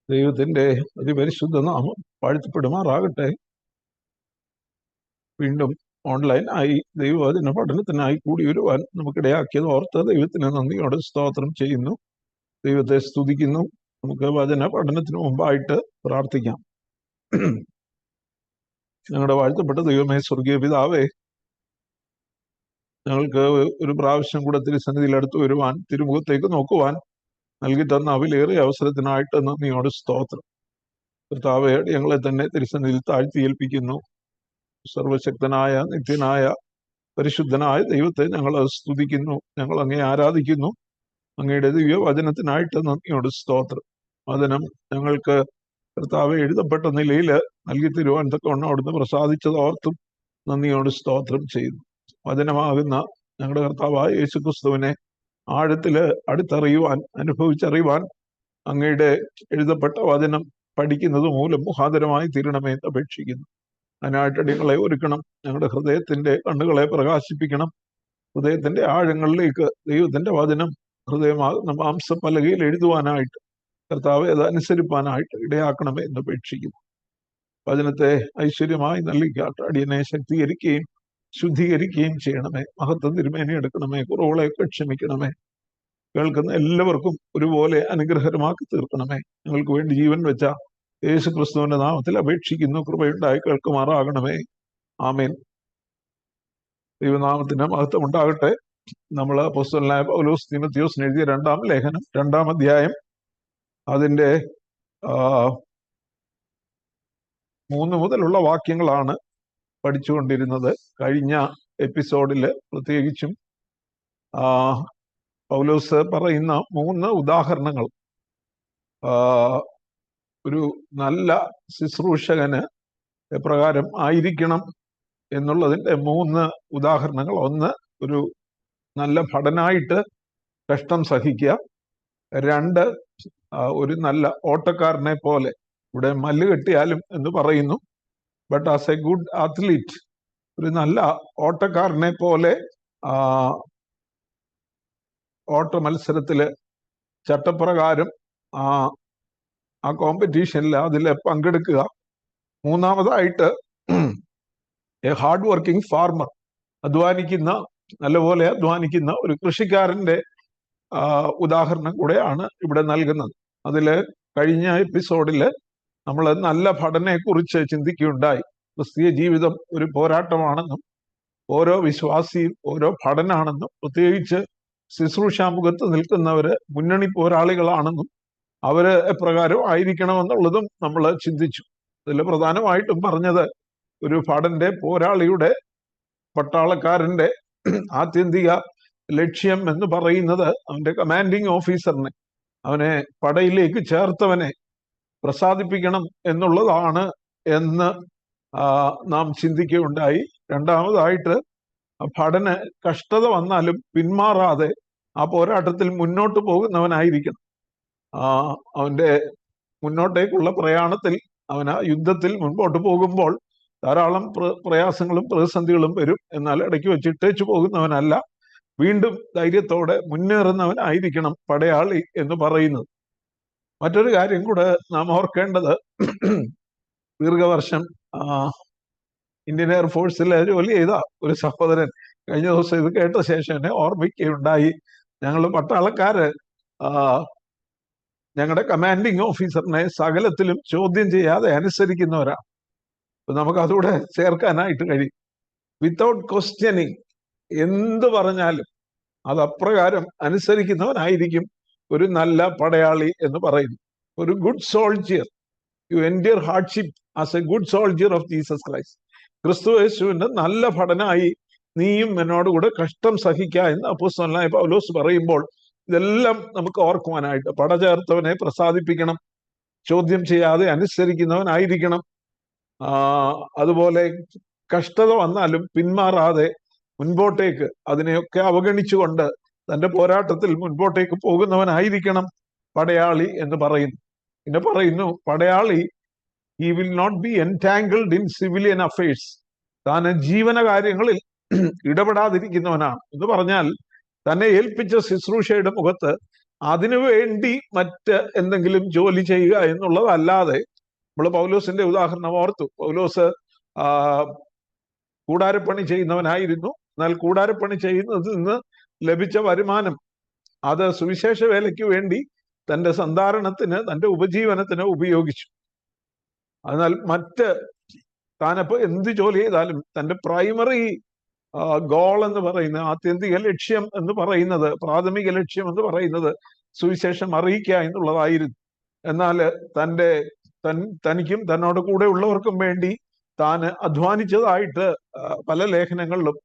ദൈവത്തിന്റെ അതിപരിശുദ്ധ നാമം വാഴ്ത്തപ്പെടുമാറാകട്ടെ. വീണ്ടും ഓൺലൈനായി ദൈവവചന പഠനത്തിനായി കൂടി വരുവാൻ നമുക്കിടയാക്കിയത് ഓർത്ത് ദൈവത്തിന് നന്ദിയോടെ സ്തോത്രം ചെയ്യുന്നു, ദൈവത്തെ സ്തുതിക്കുന്നു. നമുക്ക് വചന പഠനത്തിന് മുമ്പായിട്ട് പ്രാർത്ഥിക്കാം. ഞങ്ങളുടെ വാഴ്ത്തപ്പെട്ട ദൈവമേ, സ്വർഗീയ പിതാവേ, ഞങ്ങൾക്ക് ഒരു പ്രാവശ്യം കൂടെ തിരുസന്നിധിയിൽ അടുത്ത് വരുവാൻ, തിരുമുഖത്തേക്ക് നോക്കുവാൻ നൽകി തന്ന വിലയേറിയ അവസരത്തിനായിട്ട് നന്ദിയോടെ സ്തോത്രം. കർത്താവേ, ഞങ്ങളെ തന്നെ തിരുസന്നിധിയിൽ താഴ്ത്തി ഏൽപ്പിക്കുന്നു. സർവശക്തനായ നിത്യനായ പരിശുദ്ധനായ ദൈവത്തെ ഞങ്ങൾ സ്തുതിക്കുന്നു, ഞങ്ങൾ അങ്ങേ ആരാധിക്കുന്നു. അങ്ങയുടെ ദിവ്യ വചനത്തിനായിട്ട് നന്ദിയോട് സ്തോത്രം. വചനം ഞങ്ങൾക്ക് കർത്താവെ എഴുതപ്പെട്ട നിലയിൽ നൽകി തരുവാൻ തക്കവണ്ണം അവിടുന്ന് പ്രസാദിച്ചത് ഓർത്തും നന്ദിയോട് സ്തോത്രം ചെയ്യുന്നു. വചനമാകുന്ന ഞങ്ങളുടെ കർത്താവായ യേശുക്രിസ്തുവിനെ ആഴത്തില് അടുത്തറിയുവാൻ, അനുഭവിച്ചറിയുവാൻ അങ്ങയുടെ എഴുതപ്പെട്ട വചനം പഠിക്കുന്നത് മൂലം മുഖാന്തരമായി തീരണമേ എന്ന് അപേക്ഷിക്കുന്നു. അതിനായിട്ട് അടികളെ ഒരുക്കണം, ഞങ്ങളുടെ ഹൃദയത്തിന്റെ കണ്ണുകളെ പ്രകാശിപ്പിക്കണം. ഹൃദയത്തിന്റെ ആഴങ്ങളിലേക്ക് ദൈവത്തിന്റെ വചനം ഹൃദയമാകുന്ന മാംസപ്പലകയിൽ എഴുതുവാനായിട്ട്, കർത്താവെ അതനുസരിപ്പാനായിട്ട് ഇടയാക്കണമേ എന്ന് അപേക്ഷിക്കുന്നു. വചനത്തെ ഐശ്വര്യമായി നൽകിക്കാട്ട് അടിയനെ ശക്തീകരിക്കുകയും ശുദ്ധീകരിക്കുകയും ചെയ്യണമേ. മഹത്വം തിരുമേനി എടുക്കണമേ, കുറവുകളെയൊക്കെ ക്ഷമിക്കണമേ. കേൾക്കുന്ന എല്ലാവർക്കും ഒരുപോലെ അനുഗ്രഹമാക്കി തീർക്കണമേ. ഞങ്ങൾക്ക് വേണ്ടി ജീവൻ വെച്ച യേശു ക്രിസ്തുവിന്റെ നാമത്തിൽ അപേക്ഷിക്കുന്നു, കൃപയുണ്ടായി കേൾക്കുമാറാകണമേ. ആമേൻ. ദൈവനാമത്തിന് മഹത്വം ഉണ്ടാകട്ടെ. നമ്മൾ അപ്പോസ്തലനായ പൗലോസ് തീമോഥെയോസിന് എഴുതിയ 2-ാം ലേഖനം 2-ാം അധ്യായം അതിന്റെ 3 മുതലുള്ള വാക്യങ്ങളാണ് പഠിച്ചുകൊണ്ടിരുന്നത്. കഴിഞ്ഞ എപ്പിസോഡില് പ്രത്യേകിച്ചും പൗലോസ് പറയുന്ന 3 ഉദാഹരണങ്ങൾ, ഒരു നല്ല ശുശ്രൂഷകന് എപ്രകാരം ആയിരിക്കണം എന്നുള്ളതിന്റെ 3 ഉദാഹരണങ്ങൾ. 1, ഒരു നല്ല ഭടനായിട്ട് കഷ്ടം സഹിക്കുക. 2, ഒരു നല്ല ഓട്ടക്കാരനെ പോലെ, ഇവിടെ മല്ല് കെട്ടിയാലും എന്ന് പറയുന്നു, but as a good athlete, ഒരു നല്ല ഓട്ടക്കാരനെ പോലെ ഓട്ട മത്സരത്തില് ചട്ടപ്രകാരം ആ കോമ്പറ്റീഷനിൽ അതിൽ പങ്കെടുക്കുക. 3-മതായിട്ട് എ ഹാർഡ് വർക്കിംഗ് ഫാർമർ, അധ്വാനിക്കുന്ന, നല്ലപോലെ അധ്വാനിക്കുന്ന ഒരു കൃഷിക്കാരന്റെ ഉദാഹരണം കൂടെയാണ് ഇവിടെ നൽകുന്നത്. അതില് കഴിഞ്ഞ എപ്പിസോഡില് നമ്മൾ നല്ല ഭടനെ കുറിച്ച് ചിന്തിക്കുകയുണ്ടായി. ക്രിസ്തീയ ജീവിതം ഒരു പോരാട്ടമാണെന്നും ഓരോ വിശ്വാസിയും ഓരോ ഭടനാണെന്നും, പ്രത്യേകിച്ച് ശുശ്രൂഷാമുഖത്ത് നിൽക്കുന്നവര് മുന്നണി പോരാളികളാണെന്നും അവര് എപ്രകാരം ആയിരിക്കണമെന്നുള്ളതും നമ്മൾ ചിന്തിച്ചു. അതിൽ പ്രധാനമായിട്ടും പറഞ്ഞത്, ഒരു ഭടന്റെ, പോരാളിയുടെ, പട്ടാളക്കാരന്റെ ആത്യന്തിക ലക്ഷ്യം എന്ന് പറയുന്നത് അവന്റെ കമാൻഡിങ് ഓഫീസറിനെ, അവനെ പടയിലേക്ക് ചേർത്തവനെ പ്രസാദിപ്പിക്കണം എന്നുള്ളതാണ് എന്ന് നാം ചിന്തിക്കുകയുണ്ടായി. 2-മതായിട്ട് ഭടന് കഷ്ടത വന്നാലും പിന്മാറാതെ ആ പോരാട്ടത്തിൽ മുന്നോട്ട് പോകുന്നവനായിരിക്കണം. അവന്റെ മുന്നോട്ടേക്കുള്ള പ്രയാണത്തിൽ, അവന് യുദ്ധത്തിൽ മുൻപോട്ട് പോകുമ്പോൾ ധാരാളം പ്രയാസങ്ങളും പ്രതിസന്ധികളും വരും. എന്നാൽ ഇടയ്ക്ക് വെച്ച് ഇട്ടേച്ചു പോകുന്നവനല്ല, വീണ്ടും ധൈര്യത്തോടെ മുന്നേറുന്നവനായിരിക്കണം പടയാളി എന്ന് പറയുന്നത്. മറ്റൊരു കാര്യം കൂടെ നാം ഓർക്കേണ്ടത്, ദീർഘവർഷം ഇന്ത്യൻ എയർഫോഴ്സിൽ ജോലി ചെയ്ത ഒരു സഹോദരൻ കഴിഞ്ഞ ദിവസം ഇത് കേട്ട ശേഷം എന്നെ ഓർമ്മിക്കുകയുണ്ടായി. ഞങ്ങൾ പട്ടാളക്കാര് ഞങ്ങളുടെ കമാൻഡിങ് ഓഫീസറിനെ സകലത്തിലും ചോദ്യം ചെയ്യാതെ അനുസരിക്കുന്നവരാണ്. അപ്പൊ നമുക്ക് അതുകൂടെ ചേർക്കാനായിട്ട് കഴിയും. വിത്തൗട്ട് ക്വസ്റ്റ്യനിങ്, എന്ത് പറഞ്ഞാലും അത് അപ്രകാരം അനുസരിക്കുന്നവനായിരിക്കും ഒരു നല്ല പടയാളി എന്ന് പറയുന്നു. ഒരു good soldier, you endure hardship as a good soldier of Jesus Christ. ക്രിസ്തു യേശുവിന്റെ നല്ല ഭടനായി നീയും എന്നോടുകൂടെ കഷ്ടം സഹിക്കുക എന്ന് അപ്പോസ്തലനായ പൗലോസ് പറയുമ്പോൾ ഇതെല്ലാം നമുക്ക് ഓർക്കുവാനായിട്ട്, പട ചേർത്തവനെ പ്രസാദിപ്പിക്കണം, ചോദ്യം ചെയ്യാതെ അനുസരിക്കുന്നവനായിരിക്കണം, അതുപോലെ കഷ്ടത വന്നാലും പിന്മാറാതെ മുൻപോട്ടേക്ക് അതിനെയൊക്കെ അവഗണിച്ചുകൊണ്ട് തന്റെ പോരാട്ടത്തിൽ മുൻപോട്ടേക്ക് പോകുന്നവനായിരിക്കണം പടയാളി എന്ന് പറയുന്നു. പിന്നെ പറയുന്നു, പടയാളി he will not be entangled in civilian affairs. താൻ ജീവന കാര്യങ്ങളിൽ ഇടപെടാതിരിക്കുന്നവനാണ് എന്ന് പറഞ്ഞാൽ, തന്നെ ഏൽപ്പിച്ച ശുശ്രൂഷയുടെ മുഖത്ത് അതിനു വേണ്ടി മറ്റ് എന്തെങ്കിലും ജോലി ചെയ്യുക എന്നുള്ളതല്ലാതെ, നമ്മൾ പൗലോസിന്റെ ഉദാഹരണം ഓർത്തു. പൗലോസ് കൂടാരപ്പണി ചെയ്യുന്നവനായിരുന്നു. എന്നാൽ കൂടാരപ്പണി ചെയ്യുന്നതിൽ നിന്ന് ലഭിച്ച വരുമാനം അത് സുവിശേഷ വേലയ്ക്ക് വേണ്ടി തന്റെ സന്ധാരണത്തിന്, തന്റെ ഉപജീവനത്തിന് ഉപയോഗിച്ചു. എന്നാൽ താനപ്പോ എന്ത് ജോലി ചെയ്താലും തന്റെ പ്രൈമറി ഗോൾ എന്ന് പറയുന്നത്, ആത്യന്തിക ലക്ഷ്യം എന്ന് പറയുന്നത്, പ്രാഥമിക ലക്ഷ്യം എന്ന് പറയുന്നത് സുവിശേഷം അറിയിക്കുക എന്നുള്ളതായിരുന്നു. എന്നാൽ തനിക്കും തന്നോട് കൂടെ ഉള്ളവർക്കും വേണ്ടി താൻ അധ്വാനിച്ചതായിട്ട് പല ലേഖനങ്ങളിലും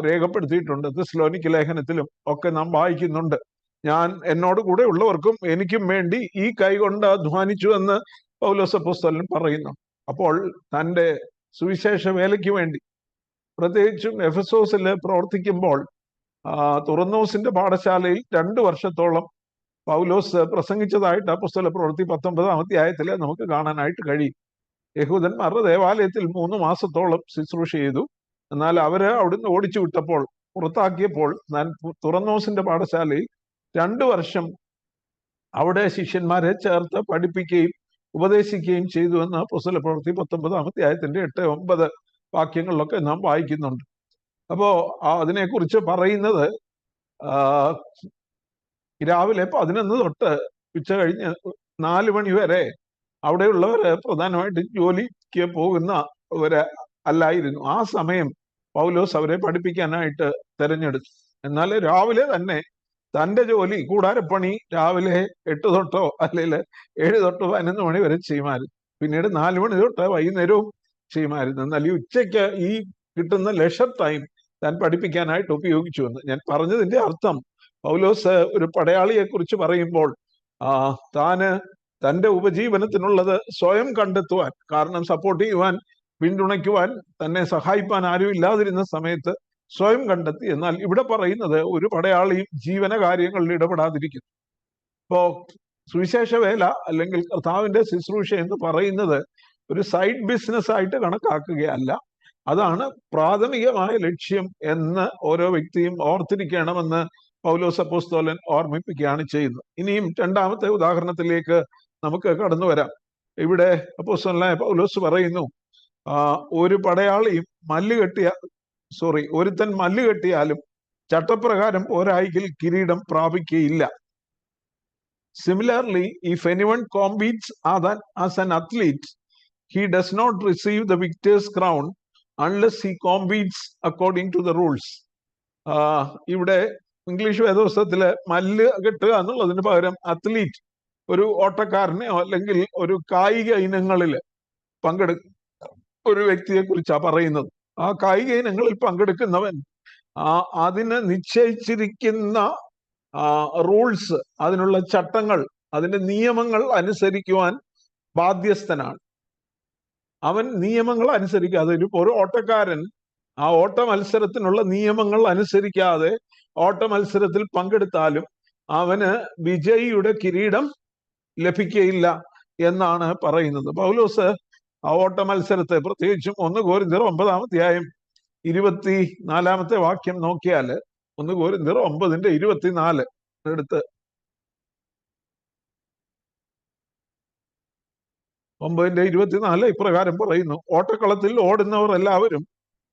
രേഖപ്പെടുത്തിയിട്ടുണ്ട്. തെസ്സലോനിക്ക ലേഖനത്തിലും ഒക്കെ നാം വായിക്കുന്നുണ്ട്. ഞാൻ എന്നോട് കൂടെ ഉള്ളവർക്കും എനിക്കും വേണ്ടി ഈ കൈ കൊണ്ട് അധ്വാനിച്ചു എന്ന് പൗലോസ് അപ്പോസ്തലൻ പറയുന്നു. അപ്പോൾ തൻ്റെ സുവിശേഷ വേലയ്ക്ക് വേണ്ടി, പ്രത്യേകിച്ചും എഫെസോസിൽ പ്രവർത്തിക്കുമ്പോൾ തുറന്നോസിന്റെ പാഠശാലയിൽ 2 വർഷത്തോളം പൗലോസ് പ്രസംഗിച്ചതായിട്ട് അപ്പോസ്തല പ്രവൃത്തി 19-ാം അധ്യായത്തിൽ നമുക്ക് കാണാനായിട്ട് കഴിയും. യഹൂദന്മാരുടെ ദേവാലയത്തിൽ 3 മാസത്തോളം ശുശ്രൂഷ ചെയ്തു. എന്നാൽ അവര് അവിടുന്ന് ഓടിച്ചു വിട്ടപ്പോൾ, പുറത്താക്കിയപ്പോൾ, ഞാൻ തുറന്നോസിന്റെ പാഠശാലയിൽ 2 വർഷം അവിടെ ശിഷ്യന്മാരെ ചേർത്ത് പഠിപ്പിക്കുകയും ഉപദേശിക്കുകയും ചെയ്തു എന്ന് അപ്പോസ്തല പ്രവൃത്തി 19-ാം അധ്യായത്തിന്റെ 8-9 വാക്യങ്ങളിലൊക്കെ നാം വായിക്കുന്നുണ്ട്. അപ്പോ അതിനെക്കുറിച്ച് പറയുന്നത് രാവിലെ 11 തൊട്ട് ഉച്ച കഴിഞ്ഞ് 4 മണി വരെ അവിടെയുള്ളവര് പ്രധാനമായിട്ട് ജോലിക്ക് പോകുന്നവര് അല്ലായിരുന്നു. ആ സമയം പൗലോസ് അവരെ പഠിപ്പിക്കാനായിട്ട് തെരഞ്ഞെടുത്തു. എന്നാൽ രാവിലെ തന്നെ തൻ്റെ ജോലി, കൂടാരപ്പണി, രാവിലെ 8 തൊട്ടോ അല്ലെങ്കിൽ 7 തൊട്ടോ 11 മണി വരെ ചെയ്യുമായിരുന്നു. പിന്നീട് 4 മണി തൊട്ട് വൈകുന്നേരവും ചെയ്യുമായിരുന്നു. എന്നാൽ ഈ ഉച്ചയ്ക്ക് ഈ കിട്ടുന്ന ലെഷർ ടൈം താൻ പഠിപ്പിക്കാനായിട്ട് ഉപയോഗിച്ചു എന്ന് ഞാൻ പറഞ്ഞതിന്റെ അർത്ഥം, പൗലോസ് ഒരു പടയാളിയെ കുറിച്ച് പറയുമ്പോൾ തൻ്റെ ഉപജീവനത്തിനുള്ളത് സ്വയം കണ്ടെത്തുവാൻ, കാരണം സപ്പോർട്ട് ചെയ്യുവാൻ, പിന്തുണയ്ക്കുവാൻ, തന്നെ സഹായിപ്പാൻ ആരും ഇല്ലാതിരുന്ന സമയത്ത് സ്വയം കണ്ടെത്തി. എന്നാൽ ഇവിടെ പറയുന്നത് ഒരു പടയാളിയും ജീവന കാര്യങ്ങളിൽ ഇടപെടാതിരിക്കുന്നു. ഇപ്പോ സുവിശേഷ വേല അല്ലെങ്കിൽ കർത്താവിന്റെ ശുശ്രൂഷ എന്ന് പറയുന്നത് ഒരു സൈഡ് ബിസിനസ് ആയിട്ട് കണക്കാക്കുകയല്ല. അതാണ് പ്രാഥമികമായ ലക്ഷ്യം എന്ന് ഓരോ വ്യക്തിയും ഓർത്തിരിക്കണമെന്ന് പൗലോസ് അപ്പോസ്തലൻ ഓർമ്മിപ്പിക്കുകയാണ് ചെയ്യുന്നത്. ഇനിയും 2ാമത്തെ ഉദാഹരണത്തിലേക്ക് നമുക്ക് കടന്നു വരാം. ഇവിടെ അപ്പോസ്തലനായ പൗലോസ് പറയുന്നു, ഒരുത്തൻ മല്ല് കെട്ടിയാലും ചട്ടപ്രകാരം പോരായെങ്കിൽ കിരീടം പ്രാപിക്കുകയില്ല. Similarly, if anyone competes as an athlete, he does not receive the victor's crown unless he competes according to the rules. ഇവിടെ ഇംഗ്ലീഷ് വേദപുസ്തകത്തില് മല്ല് കെട്ടുക എന്നുള്ളതിന് പകരം അത്ലീറ്റ്, ഒരു ഓട്ടക്കാരനെ അല്ലെങ്കിൽ ഒരു കായിക ഇനങ്ങളിൽ ഒരു വ്യക്തിയെ കുറിച്ചാണ് പറയുന്നത്. ആ കായിക ഇനങ്ങളിൽ പങ്കെടുക്കുന്നവൻ അതിന് നിശ്ചയിച്ചിരിക്കുന്ന റൂൾസ്, അതിനുള്ള ചട്ടങ്ങൾ, അതിന്റെ നിയമങ്ങൾ അനുസരിക്കുവാൻ ബാധ്യസ്ഥനാണ്. അവൻ നിയമങ്ങൾ അനുസരിക്കാതെ, ഒരു ഓട്ടക്കാരൻ ആ ഓട്ട മത്സരത്തിനുള്ള നിയമങ്ങൾ അനുസരിക്കാതെ ഓട്ട മത്സരത്തിൽ പങ്കെടുത്താലും അവന് വിജയിയുടെ കിരീടം ലഭിക്കുകയില്ല എന്നാണ് പറയുന്നത്. പൗലോസ് ആ ഓട്ട മത്സരത്തെ, പ്രത്യേകിച്ചും 1 കൊരിന്ത്യർ 9-ാം അധ്യായം 24-ാമത്തെ വാക്യം നോക്കിയാൽ, 1 കൊരിന്ത്യർ 9:24 എടുത്ത് 9:24 ഇപ്രകാരം പറയുന്നു: ഓട്ടക്കളത്തിൽ ഓടുന്നവർ എല്ലാവരും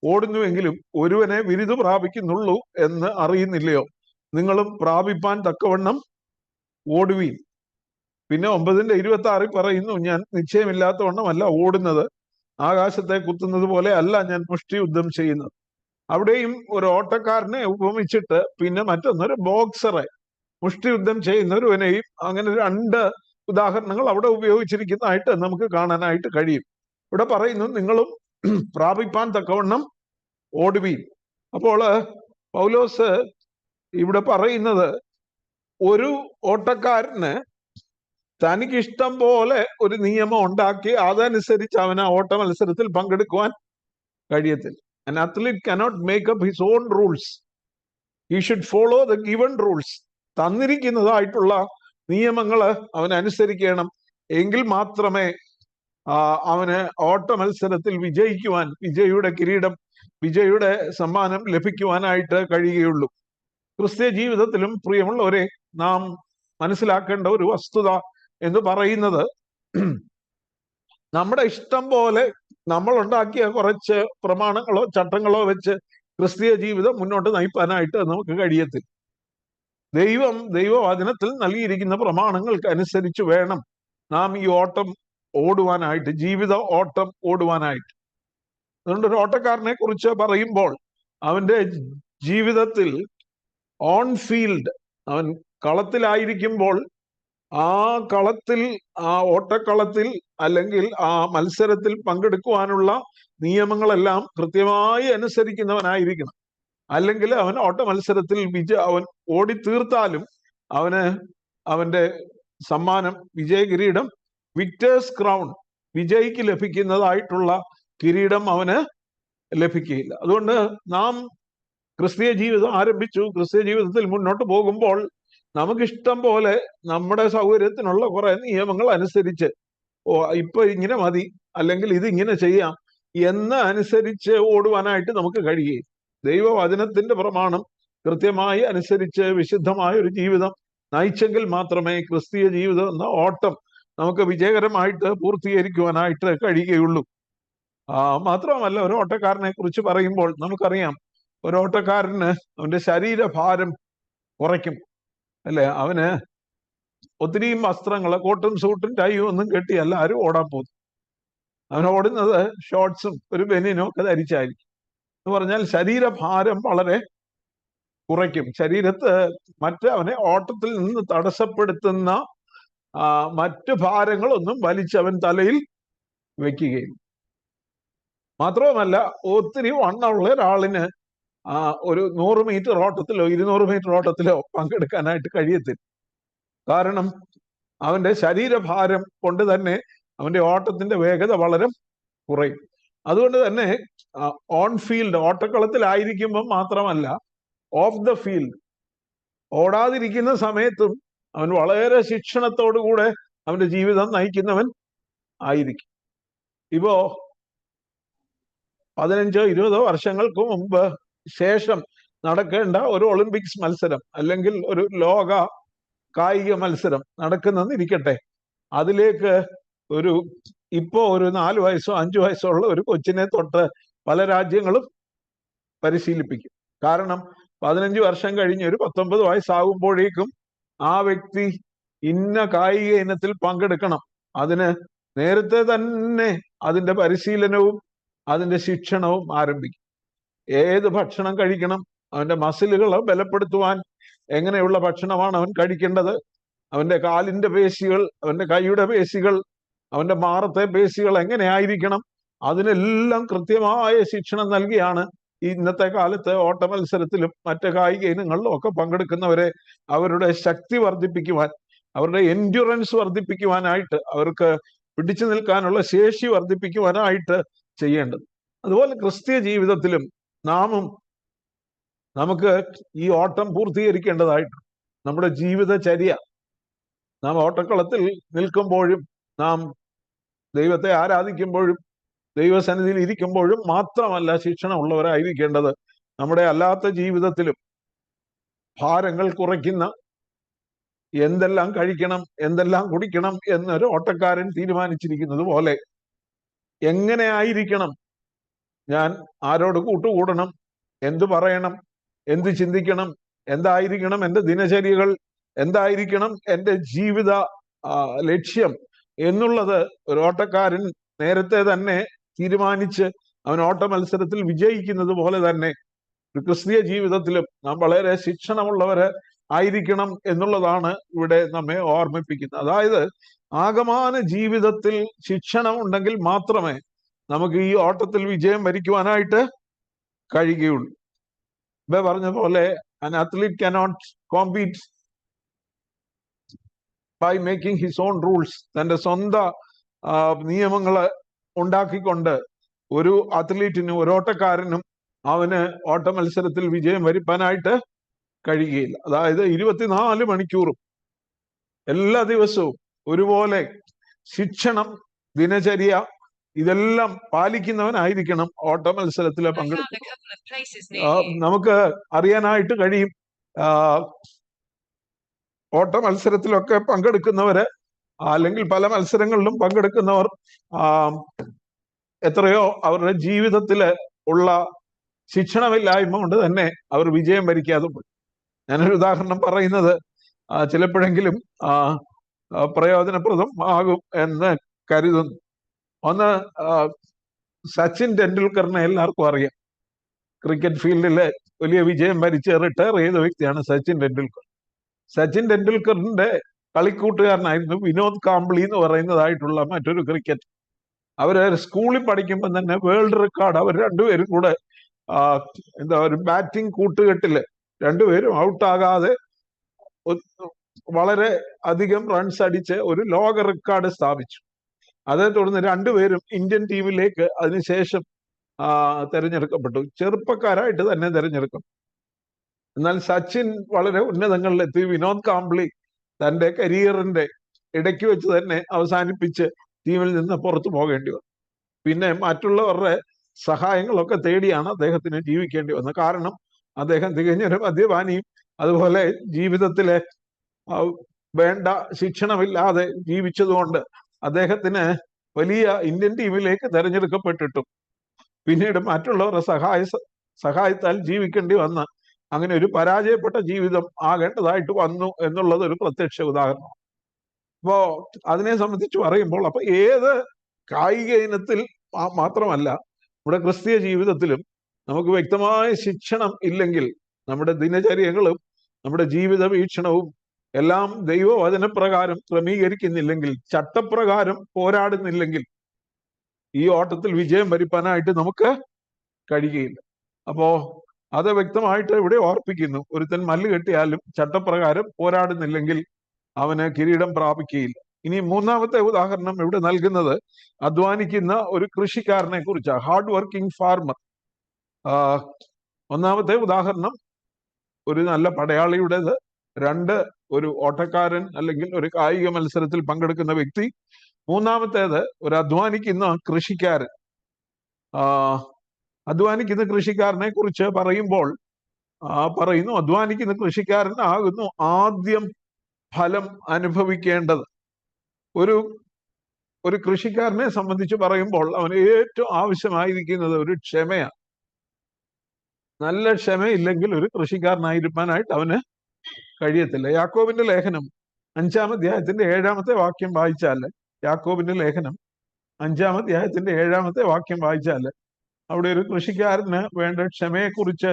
ഓടുന്നുവെങ്കിലും ഒരുവനെ ബിരുദം പ്രാപിക്കുന്നുള്ളൂ എന്ന് അറിയുന്നില്ലയോ? നിങ്ങളും പ്രാപിപ്പാൻ തക്കവണ്ണം ഓടുവീൻ. പിന്നെ 9:26 പറയുന്നു, ഞാൻ നിശ്ചയമില്ലാത്തവണ്ണമല്ല ഓടുന്നത്, ആകാശത്തെ കുത്തുന്നത് പോലെ അല്ല ഞാൻ മുഷ്ടിയുദ്ധം ചെയ്യുന്നത്. അവിടെയും ഒരു ഓട്ടക്കാരനെ ഉപമിച്ചിട്ട് പിന്നെ മറ്റൊന്നൊരു ബോക്സറെ, മുഷ്ടിയുദ്ധം ചെയ്യുന്ന ഒരുവനെയും, അങ്ങനെ 2 ഉദാഹരണങ്ങൾ അവിടെ ഉപയോഗിച്ചിരിക്കുന്നതായിട്ട് നമുക്ക് കാണാനായിട്ട് കഴിയും. ഇവിടെ പറയുന്നു, നിങ്ങളും പ്രാപിപ്പാൻ തക്കവണ്ണം ഓടുവീൻ. അപ്പോൾ പൗലോസ് ഇവിടെ പറയുന്നത്, ഒരു ഓട്ടക്കാരന് തനിക്കിഷ്ടം പോലെ ഒരു നിയമം ഉണ്ടാക്കി അതനുസരിച്ച് അവൻ ആ ഓട്ട മത്സരത്തിൽ പങ്കെടുക്കുവാൻ കഴിയത്തില്ല. An athlete cannot make up his own rules. He should follow the given rules. തന്നിരിക്കുന്നതായിട്ടുള്ള നിയമങ്ങൾ അവൻ അനുസരിക്കണം. എങ്കിൽ മാത്രമേ അവന് ഓട്ട മത്സരത്തിൽ വിജയിക്കുവാൻ, വിജയിയുടെ കിരീടം, വിജയിയുടെ സമ്മാനം ലഭിക്കുവാനായിട്ട് കഴിയുകയുള്ളൂ. ക്രിസ്തീയ ജീവിതത്തിലും പ്രിയമുള്ളവരെ, നാം മനസ്സിലാക്കേണ്ട ഒരു വസ്തുത എന്ന് പറയുന്നത്, നമ്മുടെ ഇഷ്ടം പോലെ നമ്മൾ ഉണ്ടാക്കിയ കുറച്ച് പ്രമാണങ്ങളോ ചട്ടങ്ങളോ വെച്ച് ക്രിസ്തീയ ജീവിതം മുന്നോട്ട് നയിപ്പാനായിട്ട് നമുക്ക് കഴിയത്തില്ല. ദൈവവചനത്തിൽ നൽകിയിരിക്കുന്ന പ്രമാണങ്ങൾക്ക് അനുസരിച്ച് വേണം നാം ഈ ഓട്ടം ഓടുവാനായിട്ട്, ജീവിത ഓട്ടം ഓടുവാനായിട്ട്. അതുകൊണ്ട് ഒരു ഓട്ടക്കാരനെ കുറിച്ച് പറയുമ്പോൾ അവന്റെ ജീവിതത്തിൽ ഓൺ ഫീൽഡ്, അവൻ കളത്തിലായിരിക്കുമ്പോൾ ആ കളത്തിൽ, ആ ഓട്ടക്കളത്തിൽ അല്ലെങ്കിൽ ആ മത്സരത്തിൽ പങ്കെടുക്കുവാനുള്ള നിയമങ്ങളെല്ലാം കൃത്യമായി അനുസരിക്കുന്നവനായിരിക്കണം. അല്ലെങ്കിൽ അവൻ ഓട്ട മത്സരത്തിൽ അവൻ ഓടിത്തീർത്താലും അവന് അവന്റെ സമ്മാനം, വിജയകിരീടം, വിക്ടേഴ്സ് ക്രൗൺ, വിജയിക്ക് ലഭിക്കുന്നതായിട്ടുള്ള കിരീടം അവന് ലഭിക്കുകയില്ല. അതുകൊണ്ട് നാം ക്രിസ്തീയ ജീവിതം ആരംഭിച്ചു, ക്രിസ്തീയ ജീവിതത്തിൽ മുന്നോട്ട് പോകുമ്പോൾ നമുക്കിഷ്ടം പോലെ നമ്മുടെ സൗകര്യത്തിനുള്ള കുറെ നിയമങ്ങൾ അനുസരിച്ച്, ഇപ്പൊ ഇങ്ങനെ മതി, അല്ലെങ്കിൽ ഇത് ഇങ്ങനെ ചെയ്യാം എന്ന് അനുസരിച്ച് ഓടുവാനായിട്ട് നമുക്ക് കഴിയുകയും, ദൈവവചനത്തിന്റെ പ്രമാണം കൃത്യമായി അനുസരിച്ച് വിശുദ്ധമായ ഒരു ജീവിതം നയിച്ചെങ്കിൽ മാത്രമേ ക്രിസ്തീയ ജീവിതം എന്ന ഓട്ടം നമുക്ക് വിജയകരമായിട്ട് പൂർത്തീകരിക്കുവാനായിട്ട് കഴിയുകയുള്ളൂ. മാത്രമല്ല, ഒരു ഓട്ടക്കാരനെ കുറിച്ച് പറയുമ്പോൾ നമുക്കറിയാം, ഒരു ഓട്ടക്കാരന് അവന്റെ ശരീരഭാരം കുറയ്ക്കും, അല്ലെ? അവന് ഒത്തിരിയും വസ്ത്രങ്ങൾ, കോട്ടും സൂട്ടും ടൈയും ഒന്നും കെട്ടിയല്ല ആരും ഓടാൻ പോകുന്നു. അവൻ ഓടുന്നത് ഷോർട്സും ഒരു ബനിയനും ഒക്കെ ധരിച്ചായിരിക്കും. എന്ന് പറഞ്ഞാൽ ശരീരഭാരം വളരെ കുറയ്ക്കും. അവനെ ഓട്ടത്തിൽ നിന്ന് തടസ്സപ്പെടുത്തുന്ന മറ്റു ഭാരങ്ങളൊന്നും വലിച്ചവൻ തലയിൽ വെക്കുകയും. മാത്രവുമല്ല, ഒത്തിരി വണ്ണമുള്ള ഒരാളിന് ഒരു 100 മീറ്റർ ഓട്ടത്തിലോ 200 മീറ്റർ ഓട്ടത്തിലോ പങ്കെടുക്കാനായിട്ട് കഴിയത്തില്ല. കാരണം അവന്റെ ശരീരഭാരം കൊണ്ട് തന്നെ അവന്റെ ഓട്ടത്തിന്റെ വേഗത വളരെ കുറയും. അതുകൊണ്ട് തന്നെ ഓൺ ഫീൽഡ്, ഓട്ടക്കളത്തിലായിരിക്കുമ്പോൾ മാത്രമല്ല, ഓഫ് ദ ഫീൽഡ്, ഓടാതിരിക്കുന്ന സമയത്തും അവൻ വളരെ ശിക്ഷണത്തോടുകൂടെ അവന്റെ ജീവിതം നയിക്കുന്നവൻ ആയിരിക്കും. ഇപ്പോ 15-20 വർഷങ്ങൾക്ക് മുമ്പ് ശേഷം നടക്കേണ്ട ഒരു ഒളിമ്പിക്സ് മത്സരം അല്ലെങ്കിൽ ഒരു ലോക കായിക മത്സരം നടക്കുന്നെന്നിരിക്കട്ടെ, അതിലേക്ക് ഇപ്പോ ഒരു 4 വയസ്സോ 5 വയസ്സോ ഉള്ള ഒരു കൊച്ചിനെ തൊട്ട് പല രാജ്യങ്ങളും പരിശീലിപ്പിക്കും. കാരണം 15 വർഷം കഴിഞ്ഞ് ഒരു 19 വയസ്സാകുമ്പോഴേക്കും ആ വ്യക്തി ഇന്ന കായിക ഇനത്തിൽ പങ്കെടുക്കണം. അതിന് നേരത്തെ തന്നെ അതിന്റെ പരിശീലനവും അതിന്റെ ശിക്ഷണവും ആരംഭിക്കും. ഏത് ഭക്ഷണം കഴിക്കണം, അവന്റെ മസിലുകളെ ബലപ്പെടുത്തുവാൻ എങ്ങനെയുള്ള ഭക്ഷണമാണ് അവൻ കഴിക്കേണ്ടത്, അവന്റെ കാലിന്റെ പേശികൾ, അവന്റെ കൈയുടെ പേശികൾ, അവന്റെ മാറത്തെ പേശികൾ എങ്ങനെയായിരിക്കണം, അതിനെല്ലാം കൃത്യമായ ശിക്ഷണം നൽകിയാണ് ഇന്നത്തെ കാലത്ത് ഓട്ട മത്സരത്തിലും മറ്റ് കായിക ഇനങ്ങളിലും ഒക്കെ പങ്കെടുക്കുന്നവരെ അവരുടെ ശക്തി വർദ്ധിപ്പിക്കുവാൻ, അവരുടെ എൻഡ്യൂറൻസ് വർദ്ധിപ്പിക്കുവാനായിട്ട്, അവർക്ക് പിടിച്ചു നിൽക്കാനുള്ള ശേഷി വർദ്ധിപ്പിക്കുവാനായിട്ട് ചെയ്യേണ്ടത്. അതുപോലെ ക്രിസ്തീയ ജീവിതത്തിലും നമുക്ക് ഈ ഓട്ടം പൂർത്തീകരിക്കേണ്ടതായിട്ട് നമ്മുടെ ജീവിതചര്യ, നാം ഓട്ടക്കളത്തിൽ നിൽക്കുമ്പോഴും നാം ദൈവത്തെ ആരാധിക്കുമ്പോഴും ദൈവസന്നിധിയിൽ ഇരിക്കുമ്പോഴും മാത്രമല്ല ശിക്ഷണമുള്ളവരായിരിക്കേണ്ടത്, നമ്മുടെ അല്ലാത്ത ജീവിതത്തിലും ഭാരങ്ങൾ കുറയ്ക്കുന്ന എന്തെല്ലാം കഴിക്കണം, എന്തെല്ലാം കുടിക്കണം എന്നൊരു ഓട്ടക്കാരൻ തീരുമാനിച്ചിരിക്കുന്നത് പോലെ എങ്ങനെ ആയിരിക്കണം ഞാൻ, ആരോട് കൂട്ടുകൂടണം, എന്തു പറയണം, എന്ത് ചിന്തിക്കണം, എന്തായിരിക്കണം എൻ്റെ ദിനചര്യകൾ, എന്തായിരിക്കണം എൻ്റെ ജീവിത ലക്ഷ്യം എന്നുള്ളത് ഒരു ഓട്ടക്കാരൻ നേരത്തെ തന്നെ തീരുമാനിച്ച് അവൻ ഓട്ട മത്സരത്തിൽ വിജയിക്കുന്നത് പോലെ തന്നെ ഒരു ക്രിസ്തീയ ജീവിതത്തിലും നാം വളരെ ശിക്ഷണമുള്ളവര് ആയിരിക്കണം എന്നുള്ളതാണ് ഇവിടെ നമ്മെ ഓർമ്മിപ്പിക്കുന്നത്. അതായത് ആകമാന ജീവിതത്തിൽ ശിക്ഷണം ഉണ്ടെങ്കിൽ മാത്രമേ നമുക്ക് ഈ ഓട്ടത്തിൽ വിജയം വരിക്കുവാനായിട്ട് കഴിയുകയുള്ളൂ. ഇപ്പൊ പറഞ്ഞ പോലെ an athlete cannot compete by making his own rules. തന്റെ സ്വന്തം നിയമങ്ങള് ഉണ്ടാക്കിക്കൊണ്ട് ഒരു അത്ലീറ്റിനും ഒരു ഓട്ടക്കാരനും അവന് ഓട്ട മത്സരത്തിൽ വിജയം വരിപ്പാനായിട്ട് കഴിയുകയില്ല. അതായത് 24 മണിക്കൂറും എല്ലാ ദിവസവും ഒരുപോലെ ശിക്ഷണം, ദിനചര്യ ഇതെല്ലാം പാലിക്കുന്നവനായിരിക്കണം ഓട്ട മത്സരത്തിൽ പങ്കെടുക്കുക. നമുക്ക് അറിയാനായിട്ട് കഴിയും, ഓട്ട മത്സരത്തിലൊക്കെ പങ്കെടുക്കുന്നവര് അല്ലെങ്കിൽ പല മത്സരങ്ങളിലും പങ്കെടുക്കുന്നവർ എത്രയോ അവരുടെ ജീവിതത്തില് ഉള്ള ശിക്ഷണമില്ലായ്മ കൊണ്ട് തന്നെ അവർ വിജയം വരിക്കാതെ പോയി. ഞാനൊരു ഉദാഹരണം പറയുന്നത് ചിലപ്പോഴെങ്കിലും പ്രയോജനപ്രദം ആകും എന്ന് കരുതുന്നു. ഒന്ന്, സച്ചിൻ ടെണ്ടുൽക്കറിനെ എല്ലാവർക്കും അറിയാം. ക്രിക്കറ്റ് ഫീൽഡില് വലിയ വിജയം വരിച്ച് റിട്ടയർ ചെയ്ത വ്യക്തിയാണ് സച്ചിൻ ടെണ്ടുൽക്കർ. സച്ചിൻ ടെണ്ടുൽക്കറിന്റെ കളിക്കൂട്ടുകാരനായിരുന്നു വിനോദ് കാംബ്ലി എന്ന് പറയുന്നതായിട്ടുള്ള മറ്റൊരു ക്രിക്കറ്റ്. അവര് സ്കൂളിൽ പഠിക്കുമ്പോൾ തന്നെ വേൾഡ് റെക്കോർഡ് അവർ രണ്ടുപേരും കൂടെ ഒരു ബാറ്റിംഗ് കൂട്ടുകെട്ടില് രണ്ടുപേരും ഔട്ടാകാതെ വളരെ അധികം റൺസ് അടിച്ച് ഒരു ലോക റെക്കോർഡ് സ്ഥാപിച്ചു. അതേ തുടർന്ന് രണ്ടുപേരും ഇന്ത്യൻ ടീമിലേക്ക് അതിനുശേഷം തെരഞ്ഞെടുക്കപ്പെട്ടു. ചെറുപ്പക്കാരായിട്ട് തന്നെ തെരഞ്ഞെടുക്കും. എന്നാൽ സച്ചിൻ വളരെ ഉന്നതങ്ങളിലെത്തി. വിനോദ് കാംബ്ലി തന്റെ കരിയറിന്റെ ഇടയ്ക്ക് വെച്ച് തന്നെ അവസാനിപ്പിച്ച് ടീമിൽ നിന്ന് പുറത്തു പോകേണ്ടി വന്നു. പിന്നെ മറ്റുള്ളവരുടെ സഹായങ്ങളൊക്കെ തേടിയാണ് അദ്ദേഹത്തിന് ജീവിക്കേണ്ടി വന്നത്. കാരണം അദ്ദേഹം തികഞ്ഞൊരു മദ്യപാനിയും അതുപോലെ ജീവിതത്തിലെ വേണ്ട ശിക്ഷണമില്ലാതെ ജീവിച്ചതുകൊണ്ട് അദ്ദേഹത്തിന് വലിയ ഇന്ത്യൻ ടീമിലേക്ക് തെരഞ്ഞെടുക്കപ്പെട്ടിട്ടും പിന്നീട് മറ്റുള്ളവരുടെ സഹായത്താൽ ജീവിക്കേണ്ടി വന്ന അങ്ങനെ ഒരു പരാജയപ്പെട്ട ജീവിതം ആകേണ്ടതായിട്ട് വന്നു എന്നുള്ളത് ഒരു പ്രത്യക്ഷ ഉദാഹരണമാണ്. അപ്പോ അതിനെ സംബന്ധിച്ച് പറയുമ്പോൾ അപ്പൊ ഏത് കായിക ഇനത്തിൽ മാത്രമല്ല, നമ്മുടെ ക്രിസ്തീയ ജീവിതത്തിലും നമുക്ക് വ്യക്തമായ ശിക്ഷണം ഇല്ലെങ്കിൽ, നമ്മുടെ ദിനചര്യകളും നമ്മുടെ ജീവിത വീക്ഷണവും എല്ലാം ദൈവവചനപ്രകാരം ക്രമീകരിക്കുന്നില്ലെങ്കിൽ, ചട്ടപ്രകാരം പോരാടുന്നില്ലെങ്കിൽ ഈ ഓട്ടത്തിൽ വിജയം വരിപ്പാനായിട്ട് നമുക്ക് കഴിയുകയില്ല. അപ്പോ അത് വ്യക്തമായിട്ട് ഇവിടെ ഓർപ്പിക്കുന്നു. ഒരുത്തൻ മല്ല് കെട്ടിയാലും ചട്ടപ്രകാരം പോരാടുന്നില്ലെങ്കിൽ അവന് കിരീടം പ്രാപിക്കുകയില്ല. ഇനി മൂന്നാമത്തെ ഉദാഹരണം ഇവിടെ നൽകുന്നത് അധ്വാനിക്കുന്ന ഒരു കൃഷിക്കാരനെ കുറിച്ചാണ്, ഹാർഡ് വർക്കിംഗ് ഫാർമർ. ഒന്നാമത്തെ ഉദാഹരണം ഒരു നല്ല പടയാളിയുടേത്, രണ്ട് ഒരു ഓട്ടക്കാരൻ അല്ലെങ്കിൽ ഒരു കായിക മത്സരത്തിൽ പങ്കെടുക്കുന്ന വ്യക്തി, മൂന്നാമത്തേത് ഒരു അധ്വാനിക്കുന്ന കൃഷിക്കാരൻ. അധ്വാനിക്കുന്ന കൃഷിക്കാരനെ കുറിച്ച് പറയുമ്പോൾ പറയുന്നു, അധ്വാനിക്കുന്ന കൃഷിക്കാരനാകുന്നു ആദ്യം ഫലം അനുഭവിക്കേണ്ടത്. ഒരു കൃഷിക്കാരനെ സംബന്ധിച്ച് പറയുമ്പോൾ അവന് ഏറ്റവും ആവശ്യമായിരിക്കുന്നത് ഒരു ക്ഷമയാണ്. നല്ല ക്ഷമയില്ലെങ്കിൽ ഒരു കൃഷിക്കാരനായിരിക്കാനായിട്ട് അവന് കഴിയത്തില്ല. യാക്കോബിന്റെ ലേഖനം 5-ാം അധ്യായത്തിന്റെ 7-ാമത്തെ വാക്യം വായിച്ചാല്, യാക്കോബിന്റെ ലേഖനം 5-ാം അധ്യായത്തിന്റെ 7-ാമത്തെ വാക്യം വായിച്ചാല് അവിടെ ഒരു കൃഷിക്കാരന് വേണ്ട ക്ഷമയെക്കുറിച്ച്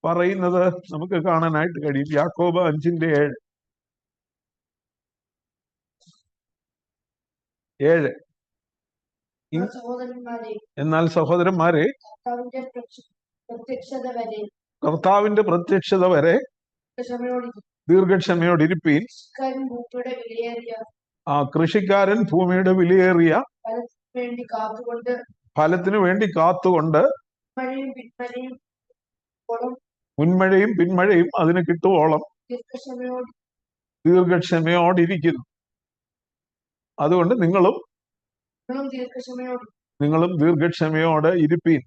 പറയുന്നത് നമുക്ക് കാണാനായിട്ട് കഴിയും. യാക്കോബ് 5:7. എന്നാൽ സഹോദരന്മാരെ, കർത്താവിന്റെ പ്രത്യക്ഷത വരെ ദീർഘക്ഷമയോടിരിപ്പീൻ. കൃഷിക്കാരൻ ഭൂമിയുടെ വിലയേറിയ ഫലത്തിനു വേണ്ടി കാത്തുകൊണ്ട് മുൻമഴയും പിന്മഴയും അതിന് കിട്ടുവോളം ദീർഘക്ഷമയോടിരിക്കുന്നു. അതുകൊണ്ട് നിങ്ങളും ദീർഘക്ഷമയോടെ ഇരിപ്പീൻ.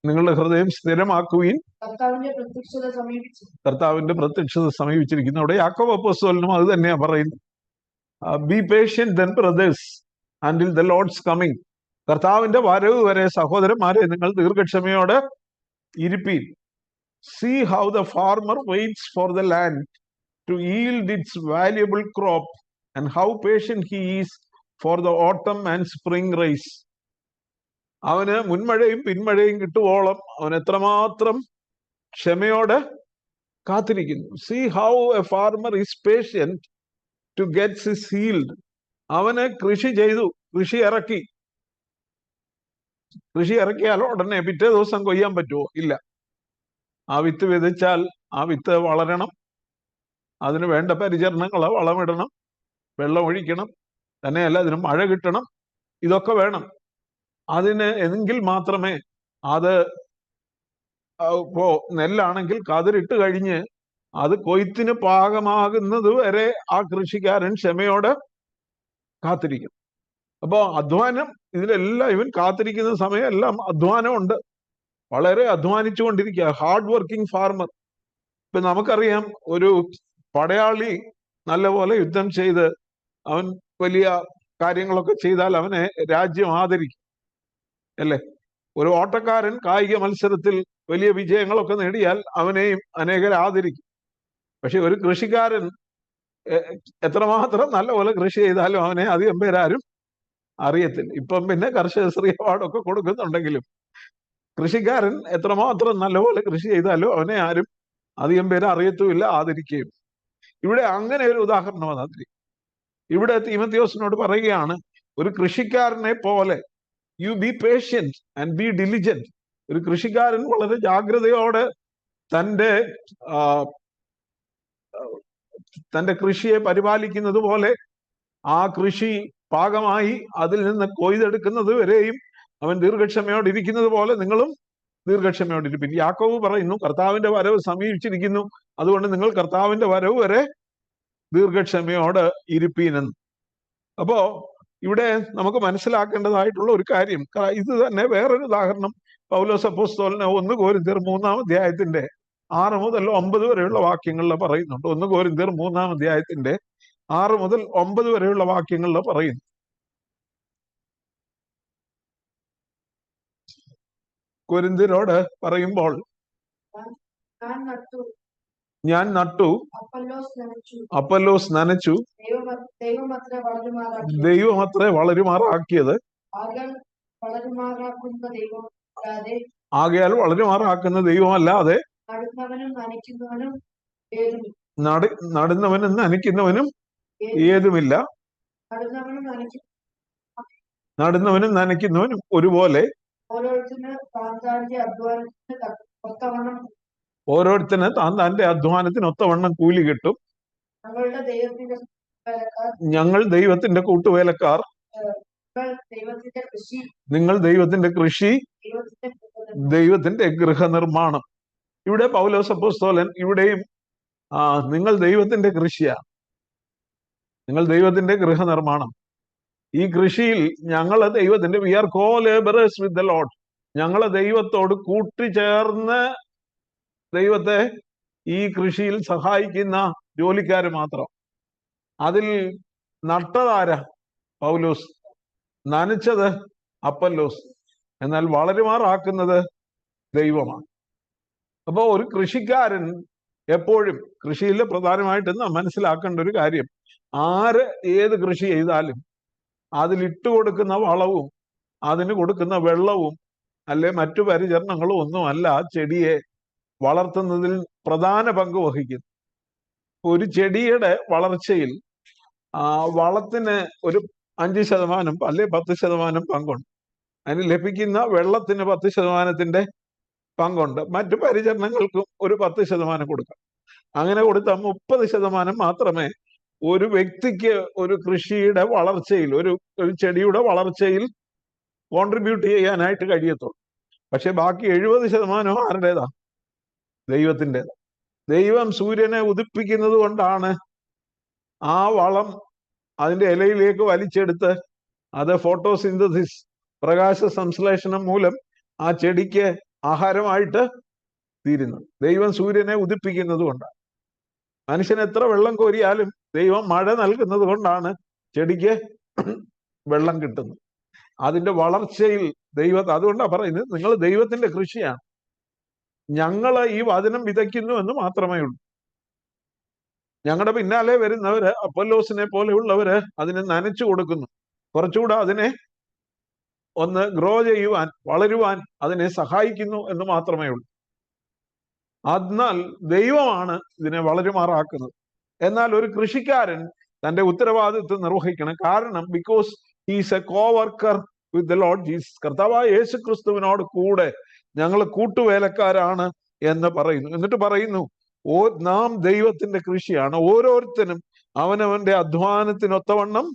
നിങ്ങളുടെ ഹൃദയം സ്ഥിരമാക്കുവീൻ, കർത്താവിന്റെ പ്രത്യക്ഷത സമീപിച്ചിരിക്കുന്നു. അവിടെ യാക്കോബ് അപ്പോസ്തലനും അത് തന്നെയാ പറയുന്നത്. B patient then brothers until the Lord's coming. കർത്താവിന്റെ വരവ് വരെ സഹോദരന്മാരെ നിങ്ങൾ ദീർഘക്ഷമയോടെ ഇരിപ്പീൻ. See how the farmer waits for the land to yield its valuable crop and how patient he is for the autumn and spring rains. അവന് മുൻമഴയും പിന്മഴയും കിട്ടുവോളം അവൻ എത്രമാത്രം ക്ഷമയോടെ കാത്തിരിക്കുന്നു. See how a farmer is patient to get his yield. അവന് കൃഷി ചെയ്തു, കൃഷി ഇറക്കിയാൽ ഉടനെ പിറ്റേ ദിവസം കൊയ്യാൻ പറ്റുമോ? ഇല്ല. ആ വിത്ത് വിതച്ചാൽ ആ വിത്ത് വളരണം, അതിന് വേണ്ട പരിചരണങ്ങള്, വളമിടണം, വെള്ളം ഒഴിക്കണം, തന്നെയല്ല അതിന് മഴ കിട്ടണം, ഇതൊക്കെ വേണം. അതിന് എങ്കിൽ മാത്രമേ അത് ഇപ്പോ നെല്ലാണെങ്കിൽ കതിരിട്ട് കഴിഞ്ഞ് അത് കൊയ്ത്തിന് പാകമാകുന്നത് വരെ ആ കൃഷിക്കാരൻ ക്ഷമയോടെ കാത്തിരിക്കും. അപ്പോ അധ്വാനം, ഇതിലെല്ലാം ഇവൻ കാത്തിരിക്കുന്ന സമയം എല്ലാം അധ്വാനമുണ്ട്. വളരെ അധ്വാനിച്ചു കൊണ്ടിരിക്കുക. Hard working farmer. ഇപ്പൊ നമുക്കറിയാം, ഒരു പടയാളി നല്ലപോലെ യുദ്ധം ചെയ്ത് അവൻ വലിയ കാര്യങ്ങളൊക്കെ ചെയ്താൽ അവനെ രാജ്യം ആദരിക്കും, അല്ലേ? ഒരു ഓട്ടക്കാരൻ കായിക മത്സരത്തിൽ വലിയ വിജയങ്ങളൊക്കെ നേടിയാൽ അവനെയും അനേകർ ആദരിക്കും. പക്ഷെ ഒരു കൃഷിക്കാരൻ എത്രമാത്രം നല്ലപോലെ കൃഷി ചെയ്താലും അവനെ അധികം പേരാരും അറിയത്തില്ല. ഇപ്പം പിന്നെ കർഷകശ്രീ അവാർഡൊക്കെ കൊടുക്കുന്നുണ്ടെങ്കിലും കൃഷിക്കാരൻ എത്രമാത്രം നല്ലപോലെ കൃഷി ചെയ്താലും അവനെ ആരും അധികം പേര് അറിയത്തുമില്ല, ആദരിക്കുകയും. ഇവിടെ അങ്ങനെ ഒരു ഉദാഹരണം അതിന് ഇവിടെ തീമോഥെയോസിനോട് പറയുകയാണ്, ഒരു കൃഷിക്കാരനെ പോലെ you be patient and be diligent. ഒരു കൃഷിക്കാരൻ വളരെ ജാഗ്രതയോടെ തന്റെ കൃഷിയെ പരിപാലിക്കുന്നത് പോലെ ആ കൃഷി പാകമായി അതിൽ നിന്ന് കൊയ്തെടുക്കുന്നത് വരെയും അവൻ ദീർഘക്ഷമയോടെ ഇരിക്കുന്നത് പോലെ നിങ്ങളും ദീർഘക്ഷമയോടെ ഇരിപ്പിൻ. യാക്കോബ് പറയുന്നു, കർത്താവിന്റെ വരവ് സമീപിച്ചിരിക്കുന്നു, അതുകൊണ്ട് നിങ്ങൾ കർത്താവിന്റെ വരവ് വരെ ദീർഘക്ഷമയോടെ ഇരിപ്പീനെന്ന്. അപ്പോ ഇവിടെ നമുക്ക് മനസ്സിലാക്കേണ്ടതായിട്ടുള്ള ഒരു കാര്യം, ഇത് തന്നെ വേറൊരു ഉദാഹരണം പൗലോസ് അപ്പോസ്തലന് 1 കൊരിന്ത്യർ 3-ാം അധ്യായത്തിന്റെ 6 മുതൽ 9 വരെയുള്ള വാക്യങ്ങളിൽ പറയുന്നുണ്ട്. 1 കൊരിന്ത്യർ 3-ാം അധ്യായത്തിന്റെ 6 മുതൽ 9 വരെയുള്ള വാക്യങ്ങളിൽ പറയുന്നു. കൊരിന്ത്യരോട് പറയുമ്പോൾ, ഞാൻ നട്ടു, അപ്പൊല്ലോസ് നനച്ചു, ദൈവമത്രേ വളരുമാറാക്കിയത്, ആകയാൽ വളരുമാറാക്കുന്ന ദൈവമല്ലാതെ നടുന്നവനും നനയ്ക്കുന്നവനും ഏതുമില്ല. നടുന്നവനും നനയ്ക്കുന്നവനും ഒരുപോലെ ഓരോരുത്തന് താൻ തന്റെ അധ്വാനത്തിന് ഒത്തവണ്ണം കൂലി കിട്ടും. ഞങ്ങൾ ദൈവത്തിന്റെ കൂട്ടുവേലക്കാർ, നിങ്ങൾ ദൈവത്തിന്റെ കൃഷി, ദൈവത്തിന്റെ ഗൃഹനിർമ്മാണം. ഇവിടെ പൗലോസ് അപ്പോസ്തലൻ ഇവിടെയും നിങ്ങൾ ദൈവത്തിന്റെ കൃഷിയാണ്, നിങ്ങൾ ദൈവത്തിന്റെ ഗൃഹനിർമ്മാണം. ഈ കൃഷിയിൽ ഞങ്ങളെ ദൈവത്തിന്റെ we are co labourers with the lord. ഞങ്ങളെ ദൈവത്തോട് കൂട്ടിച്ചേർന്ന് ദൈവത്തെ ഈ കൃഷിയിൽ സഹായിക്കുന്ന ജോലിക്കാര് മാത്രം. അതിൽ നട്ടതാര? പൗലോസ്. നനച്ചത് അപ്പൊല്ലോസ്. എന്നാൽ വളരുമാറാക്കുന്നത് ദൈവമാണ്. അപ്പോ ഒരു കൃഷിക്കാരൻ എപ്പോഴും കൃഷിയിൽ പ്രധാനമായിട്ട് നാം മനസ്സിലാക്കേണ്ട ഒരു കാര്യം, ആര് ഏത് കൃഷി ചെയ്താലും അതിലിട്ട് കൊടുക്കുന്ന വളവും അതിന് കൊടുക്കുന്ന വെള്ളവും അല്ലെ മറ്റു പരിചരണങ്ങളും ഒന്നുമല്ല ചെടിയെ വളർത്തുന്നതിൽ പ്രധാന പങ്ക് വഹിക്കുന്നു. ഒരു ചെടിയുടെ വളർച്ചയിൽ വളത്തിന് ഒരു 5% അല്ലെ 10% പങ്കുണ്ട്. അതിന് ലഭിക്കുന്ന വെള്ളത്തിന് 10% പങ്കുണ്ട്. മറ്റു പരിചരണങ്ങൾക്കും ഒരു 10% കൊടുക്കാം. അങ്ങനെ കൊടുത്താൽ 30% മാത്രമേ ഒരു വ്യക്തിക്ക് ഒരു കൃഷിയുടെ വളർച്ചയിൽ, ഒരു ചെടിയുടെ വളർച്ചയിൽ കോൺട്രിബ്യൂട്ട് ചെയ്യാനായിട്ട് കഴിയത്തുള്ളൂ. പക്ഷെ ബാക്കി 70% ആരുടേതാ? ദൈവത്തിൻ്റെതാ. ദൈവം സൂര്യനെ ഉദിപ്പിക്കുന്നത് കൊണ്ടാണ് ആ വളം അതിന്റെ ഇലയിലേക്ക് വലിച്ചെടുത്ത് അത് ഫോട്ടോസിന്തസിസ്, പ്രകാശ സംശ്ലേഷണം മൂലം ആ ചെടിക്ക് ആഹാരമായിട്ട് തീരുന്നത്. ദൈവം സൂര്യനെ ഉദിപ്പിക്കുന്നത് കൊണ്ടാണ്. മനുഷ്യൻ എത്ര വെള്ളം കോരിയാലും ദൈവം മഴ നൽകുന്നത് കൊണ്ടാണ് ചെടിക്ക് വെള്ളം കിട്ടുന്നത്. അതിന്റെ വളർച്ചയിൽ അതുകൊണ്ടാണ് പറയുന്നത്, നിങ്ങൾ ദൈവത്തിന്റെ കൃഷിയാണ്. ഞങ്ങള് ഈ വചനം വിതയ്ക്കുന്നു എന്ന് മാത്രമേ ഉള്ളൂ. ഞങ്ങളുടെ പിന്നാലെ വരുന്നവര്, അപ്പൊല്ലോസിനെ പോലെയുള്ളവര് അതിനെ നനച്ചു കൊടുക്കുന്നു. കുറച്ചുകൂടെ അതിനെ ഒന്ന് ഗ്രോ ചെയ്യുവാൻ, വളരുവാൻ അതിനെ സഹായിക്കുന്നു എന്ന് മാത്രമേ ഉള്ളൂ. എന്നാൽ ദൈവമാണ് ഇതിനെ വളരുമാറാക്കുന്നത്. എന്നാൽ ഒരു കൃഷിക്കാരൻ തന്റെ ഉത്തരവാദിത്വം നിർവഹിക്കണം. കാരണം because he's A co worker with the Lord Jesus. കർത്താവായ യേശു ക്രിസ്തുവിനോട് കൂടെ ഞങ്ങൾ കൂട്ടുവേലക്കാരാണ് എന്ന് പറയുന്നു. എന്നിട്ട് പറയുന്നു, നാം ദൈവത്തിന്റെ കൃഷിയാണ്, ഓരോരുത്തരും അവനവന്റെ അധ്വാനത്തിനൊത്തവണ്ണം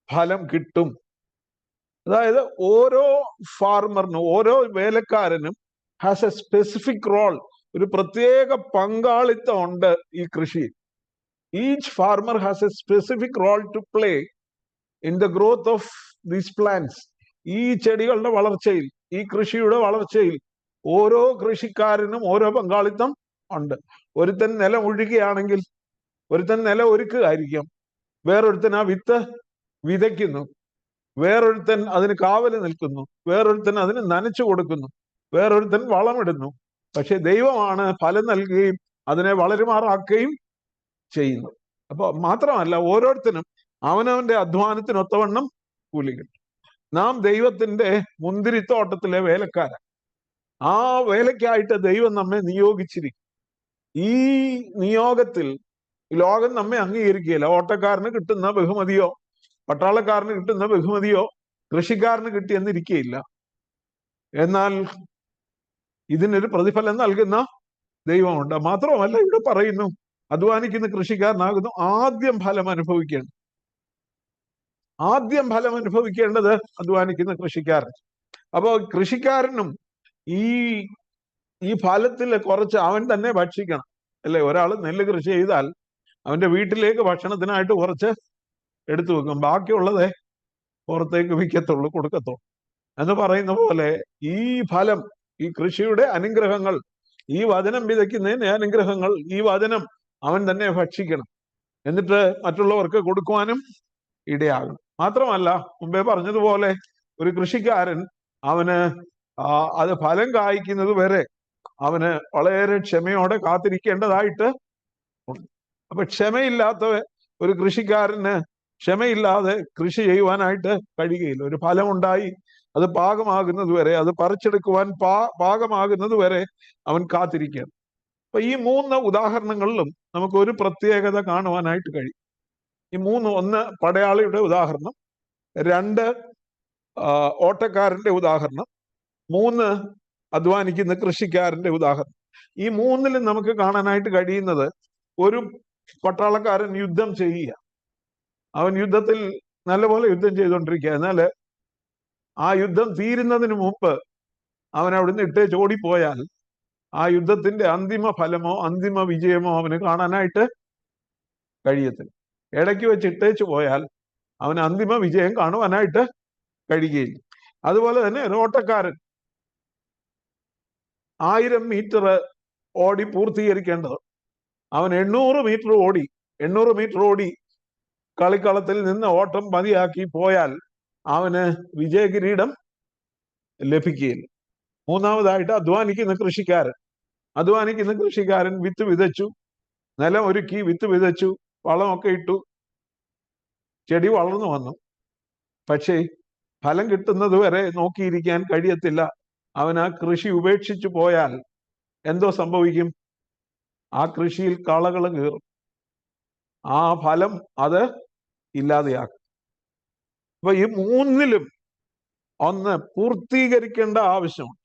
ഫലം കിട്ടും. അതായത് ഓരോ ഫാർമറിനും, ഓരോ വേലക്കാരനും ഹാസ് എ സ്പെസിഫിക് റോൾ. ഒരു പ്രത്യേക പങ്കാളിത്തം ഉണ്ട് ഈ കൃഷിയിൽ. Each farmer has a specific role to play in the growth of these plants. ഈ ചെടികളുടെ വളർച്ചയിൽ, ഈ കൃഷിയുടെ വളർച്ചയിൽ ഓരോ കൃഷിക്കാരനും ഓരോ പങ്കാളിത്തം ഉണ്ട്. ഒരുത്തൻ നിലം ഒഴുകുകയാണെങ്കിൽ ഒരുത്തൻ നിലം ഒരുക്കുകയായിരിക്കും, വേറൊരുത്തൻ ആ വിത്ത് വിതയ്ക്കുന്നു, വേറൊരുത്തൻ അതിന് കാവല് നിൽക്കുന്നു, വേറൊരുത്തൻ അതിന് നനച്ചു കൊടുക്കുന്നു, വേറൊരുത്തൻ വളമിടുന്നു. പക്ഷെ ദൈവമാണ് ഫലം നൽകുകയും അതിനെ വളരുമാറാക്കുകയും ചെയ്യുന്നത്. അപ്പൊ മാത്രമല്ല, ഓരോരുത്തരും അവനവന്റെ അധ്വാനത്തിനൊത്തവണ്ണം കൂലി കിട്ടും. നാം ദൈവത്തിന്റെ മുന്തിരിത്തോട്ടത്തിലെ വേലക്കാരൻ. ആ വേലയ്ക്കായിട്ട് ദൈവം നമ്മെ നിയോഗിച്ചിരിക്കും. ഈ നിയോഗത്തിൽ ലോകം നമ്മെ അംഗീകരിക്കുകയില്ല. ഓട്ടക്കാരന് കിട്ടുന്ന ബഹുമതിയോ പട്ടാളക്കാരന് കിട്ടുന്ന ബഹുമതിയോ കൃഷിക്കാരന് കിട്ടിയെന്നിരിക്കുകയില്ല. എന്നാൽ ഇതിനൊരു പ്രതിഫലം നൽകുന്ന ദൈവമുണ്ട്. മാത്രമല്ല, ഇവിടെ പറയുന്നു അധ്വാനിക്കുന്ന കൃഷിക്കാരനാകുന്നു ആദ്യം ഫലം അനുഭവിക്കേണ്ടത്. ആദ്യം ഫലം അനുഭവിക്കേണ്ടത് അധ്വാനിക്കുന്ന കൃഷിക്കാരൻ. അപ്പോൾ കൃഷിക്കാരനും ഈ ഫലത്തിൽ കുറച്ച് അവൻ തന്നെ ഭക്ഷിക്കണം, അല്ലെ? ഒരാൾ നെല്ല് കൃഷി ചെയ്താൽ അവന്റെ വീട്ടിലേക്ക് ഭക്ഷണത്തിനായിട്ട് കുറച്ച് എടുത്തു വെക്കും, ബാക്കിയുള്ളതേ പുറത്തേക്ക് വിൽക്കത്തുള്ളൂ, കൊടുക്കത്തുള്ളൂ എന്ന് പറയുന്ന പോലെ ഈ ഫലം, ഈ കൃഷിയുടെ അനുഗ്രഹങ്ങൾ, ഈ വചനം വിതയ്ക്കുന്നതിന് അനുഗ്രഹങ്ങൾ, ഈ വചനം അവൻ തന്നെ ഭക്ഷിക്കണം, എന്നിട്ട് മറ്റുള്ളവർക്ക് കൊടുക്കുവാനും ഇടയാകണം. മാത്രമല്ല, മുമ്പേ പറഞ്ഞതുപോലെ ഒരു കൃഷിക്കാരൻ അവന് അത് ഫലം കായ്ക്കുന്നത് വരെ അവന് വളരെ ക്ഷമയോടെ കാത്തിരിക്കേണ്ടതായിട്ട് ഉണ്ട്. അപ്പൊ ക്ഷമയില്ലാത്ത ഒരു കൃഷിക്കാരന് ക്ഷമയില്ലാതെ കൃഷി ചെയ്യുവാനായിട്ട് കഴിയുകയില്ല. ഒരു ഫലം ഉണ്ടായി അത് പാകമാകുന്നത് വരെ, അത് പറിച്ചെടുക്കുവാൻ പാകമാകുന്നത് വരെ അവൻ കാത്തിരിക്കുകയാണ്. അപ്പൊ ഈ 3 ഉദാഹരണങ്ങളിലും നമുക്ക് ഒരു പ്രത്യേകത കാണുവാനായിട്ട് കഴിയും. ഈ 3, 1 പടയാളിയുടെ ഉദാഹരണം, 2 ഓട്ടക്കാരന്റെ ഉദാഹരണം, 3 അധ്വാനിക്കുന്ന കൃഷിക്കാരന്റെ ഉദാഹരണം. ഈ 3ലും നമുക്ക് കാണാനായിട്ട് കഴിയുന്നത് ഒരു പട്ടാളക്കാരൻ യുദ്ധം ചെയ്യുക. അവൻ യുദ്ധത്തിൽ നല്ലപോലെ യുദ്ധം ചെയ്തുകൊണ്ടിരിക്കുക. എന്നാൽ ആ യുദ്ധം തീരുന്നതിന് മുമ്പ് അവൻ അവിടുന്ന് ഇട്ടേച്ച് ഓടിപ്പോയാൽ ആ യുദ്ധത്തിന്റെ അന്തിമ ഫലമോ അന്തിമ വിജയമോ അവന് കാണാനായിട്ട് കഴിയത്തില്ല. ഇടയ്ക്ക് വെച്ച് ഇട്ടേച്ച് പോയാൽ അവന് അന്തിമ വിജയം കാണുവാനായിട്ട് കഴിയുകയില്ല. അതുപോലെ തന്നെ ഒരു ഓട്ടക്കാരൻ 1000 മീറ്റർ ഓടി പൂർത്തീകരിക്കേണ്ടത്, അവൻ 800 മീറ്റർ ഓടി കളിക്കളത്തിൽ നിന്ന് ഓട്ടം മതിയാക്കി പോയാൽ അവന് വിജയകിരീടം ലഭിക്കുകയില്ല. മൂന്നാമതായിട്ട് അധ്വാനിക്കുന്ന കൃഷിക്കാരൻ വിത്ത് വിതച്ചു, നിലം ഒരുക്കി, വിത്ത് വിതച്ചു, വളമൊക്കെ ഇട്ടു, ചെടി വളർന്നു വന്നു. പക്ഷേ ഫലം കിട്ടുന്നത് വരെ നോക്കിയിരിക്കാൻ കഴിയത്തില്ല. അവൻ ആ കൃഷി ഉപേക്ഷിച്ചു പോയാൽ എന്തോ സംഭവിക്കും? ആ കൃഷിയിൽ കളകൾ കയറും, ആ ഫലം അത് ഇല്ലാതെയാക്കും. അപ്പൊ ഈ 3ലും ഒന്ന് പൂർത്തീകരിക്കേണ്ട ആവശ്യമുണ്ട്.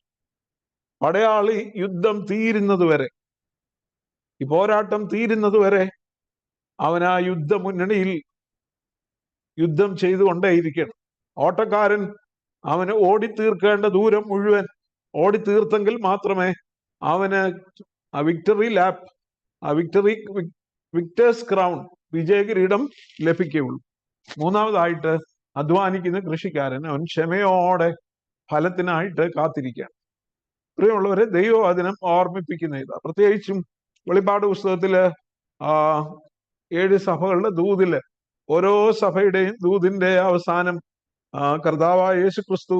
പടയാളി യുദ്ധം തീരുന്നത് വരെ, ഈ പോരാട്ടം തീരുന്നത് വരെ അവൻ ആ മുന്നണിയിൽ യുദ്ധം ചെയ്തുകൊണ്ടേയിരിക്കണം. ഓട്ടക്കാരൻ അവന് ഓടിത്തീർക്കേണ്ട ദൂരം മുഴുവൻ ഓടിത്തീർത്തെങ്കിൽ മാത്രമേ അവന് ആ വിക്ടേഴ്സ് ക്രൗൺ, വിജയകിരീടം ലഭിക്കുകയുള്ളൂ. മൂന്നാമതായിട്ട് അധ്വാനിക്കുന്ന കൃഷിക്കാരൻ അവൻ ക്ഷമയോടെ ഫലത്തിനായിട്ട് കാത്തിരിക്കുകയാണ്. പ്രിയമുള്ളവരെ, ദൈവവചനം ഓർമ്മിപ്പിക്കുന്ന ഇതാ. പ്രത്യേകിച്ചും വെളിപ്പാട് പുസ്തകത്തില് 7 സഭകളുടെ ദൂതില് ഓരോ സഭയുടെയും ദൂതിന്റെ അവസാനം കർത്താവായ യേശു ക്രിസ്തു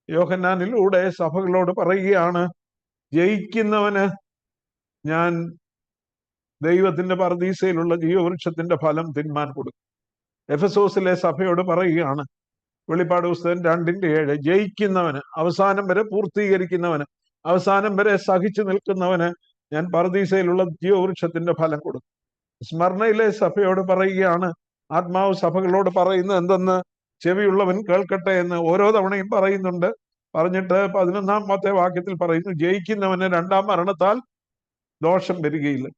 യോഹന്നാനിലൂടെ സഭകളോട് പറയുകയാണ്, ജയിക്കുന്നവന് ഞാൻ ദൈവത്തിന്റെ പർദീസയിലുള്ള ജീവവൃക്ഷത്തിന്റെ ഫലം തിന്മാൻ കൊടുക്കും. എഫെസോസിലെ സഭയോട് പറയുകയാണ് വെളിപ്പാട് പുസ്തകം 2:7, ജയിക്കുന്നവന്, അവസാനം വരെ പൂർത്തീകരിക്കുന്നവന്, അവസാനം വരെ സഹിച്ചു നിൽക്കുന്നവന് ഞാൻ പർദീസയിലുള്ള ജീവവൃക്ഷത്തിന്റെ ഫലം കൊടുക്കും. സ്മർണയിലെ സഭയോട് പറയുകയാണ്, ആത്മാവ് സഭകളോട് പറയുന്നത് എന്തെന്ന് ചെവിയുള്ളവൻ കേൾക്കട്ടെ എന്ന് ഓരോ തവണയും പറയുന്നുണ്ട്. പറഞ്ഞിട്ട് 11-ാമത്തെ വാക്യത്തിൽ പറയുന്നു, ജയിക്കുന്നവന് 2ാം മരണത്താൽ ദോഷം വരികയില്ല.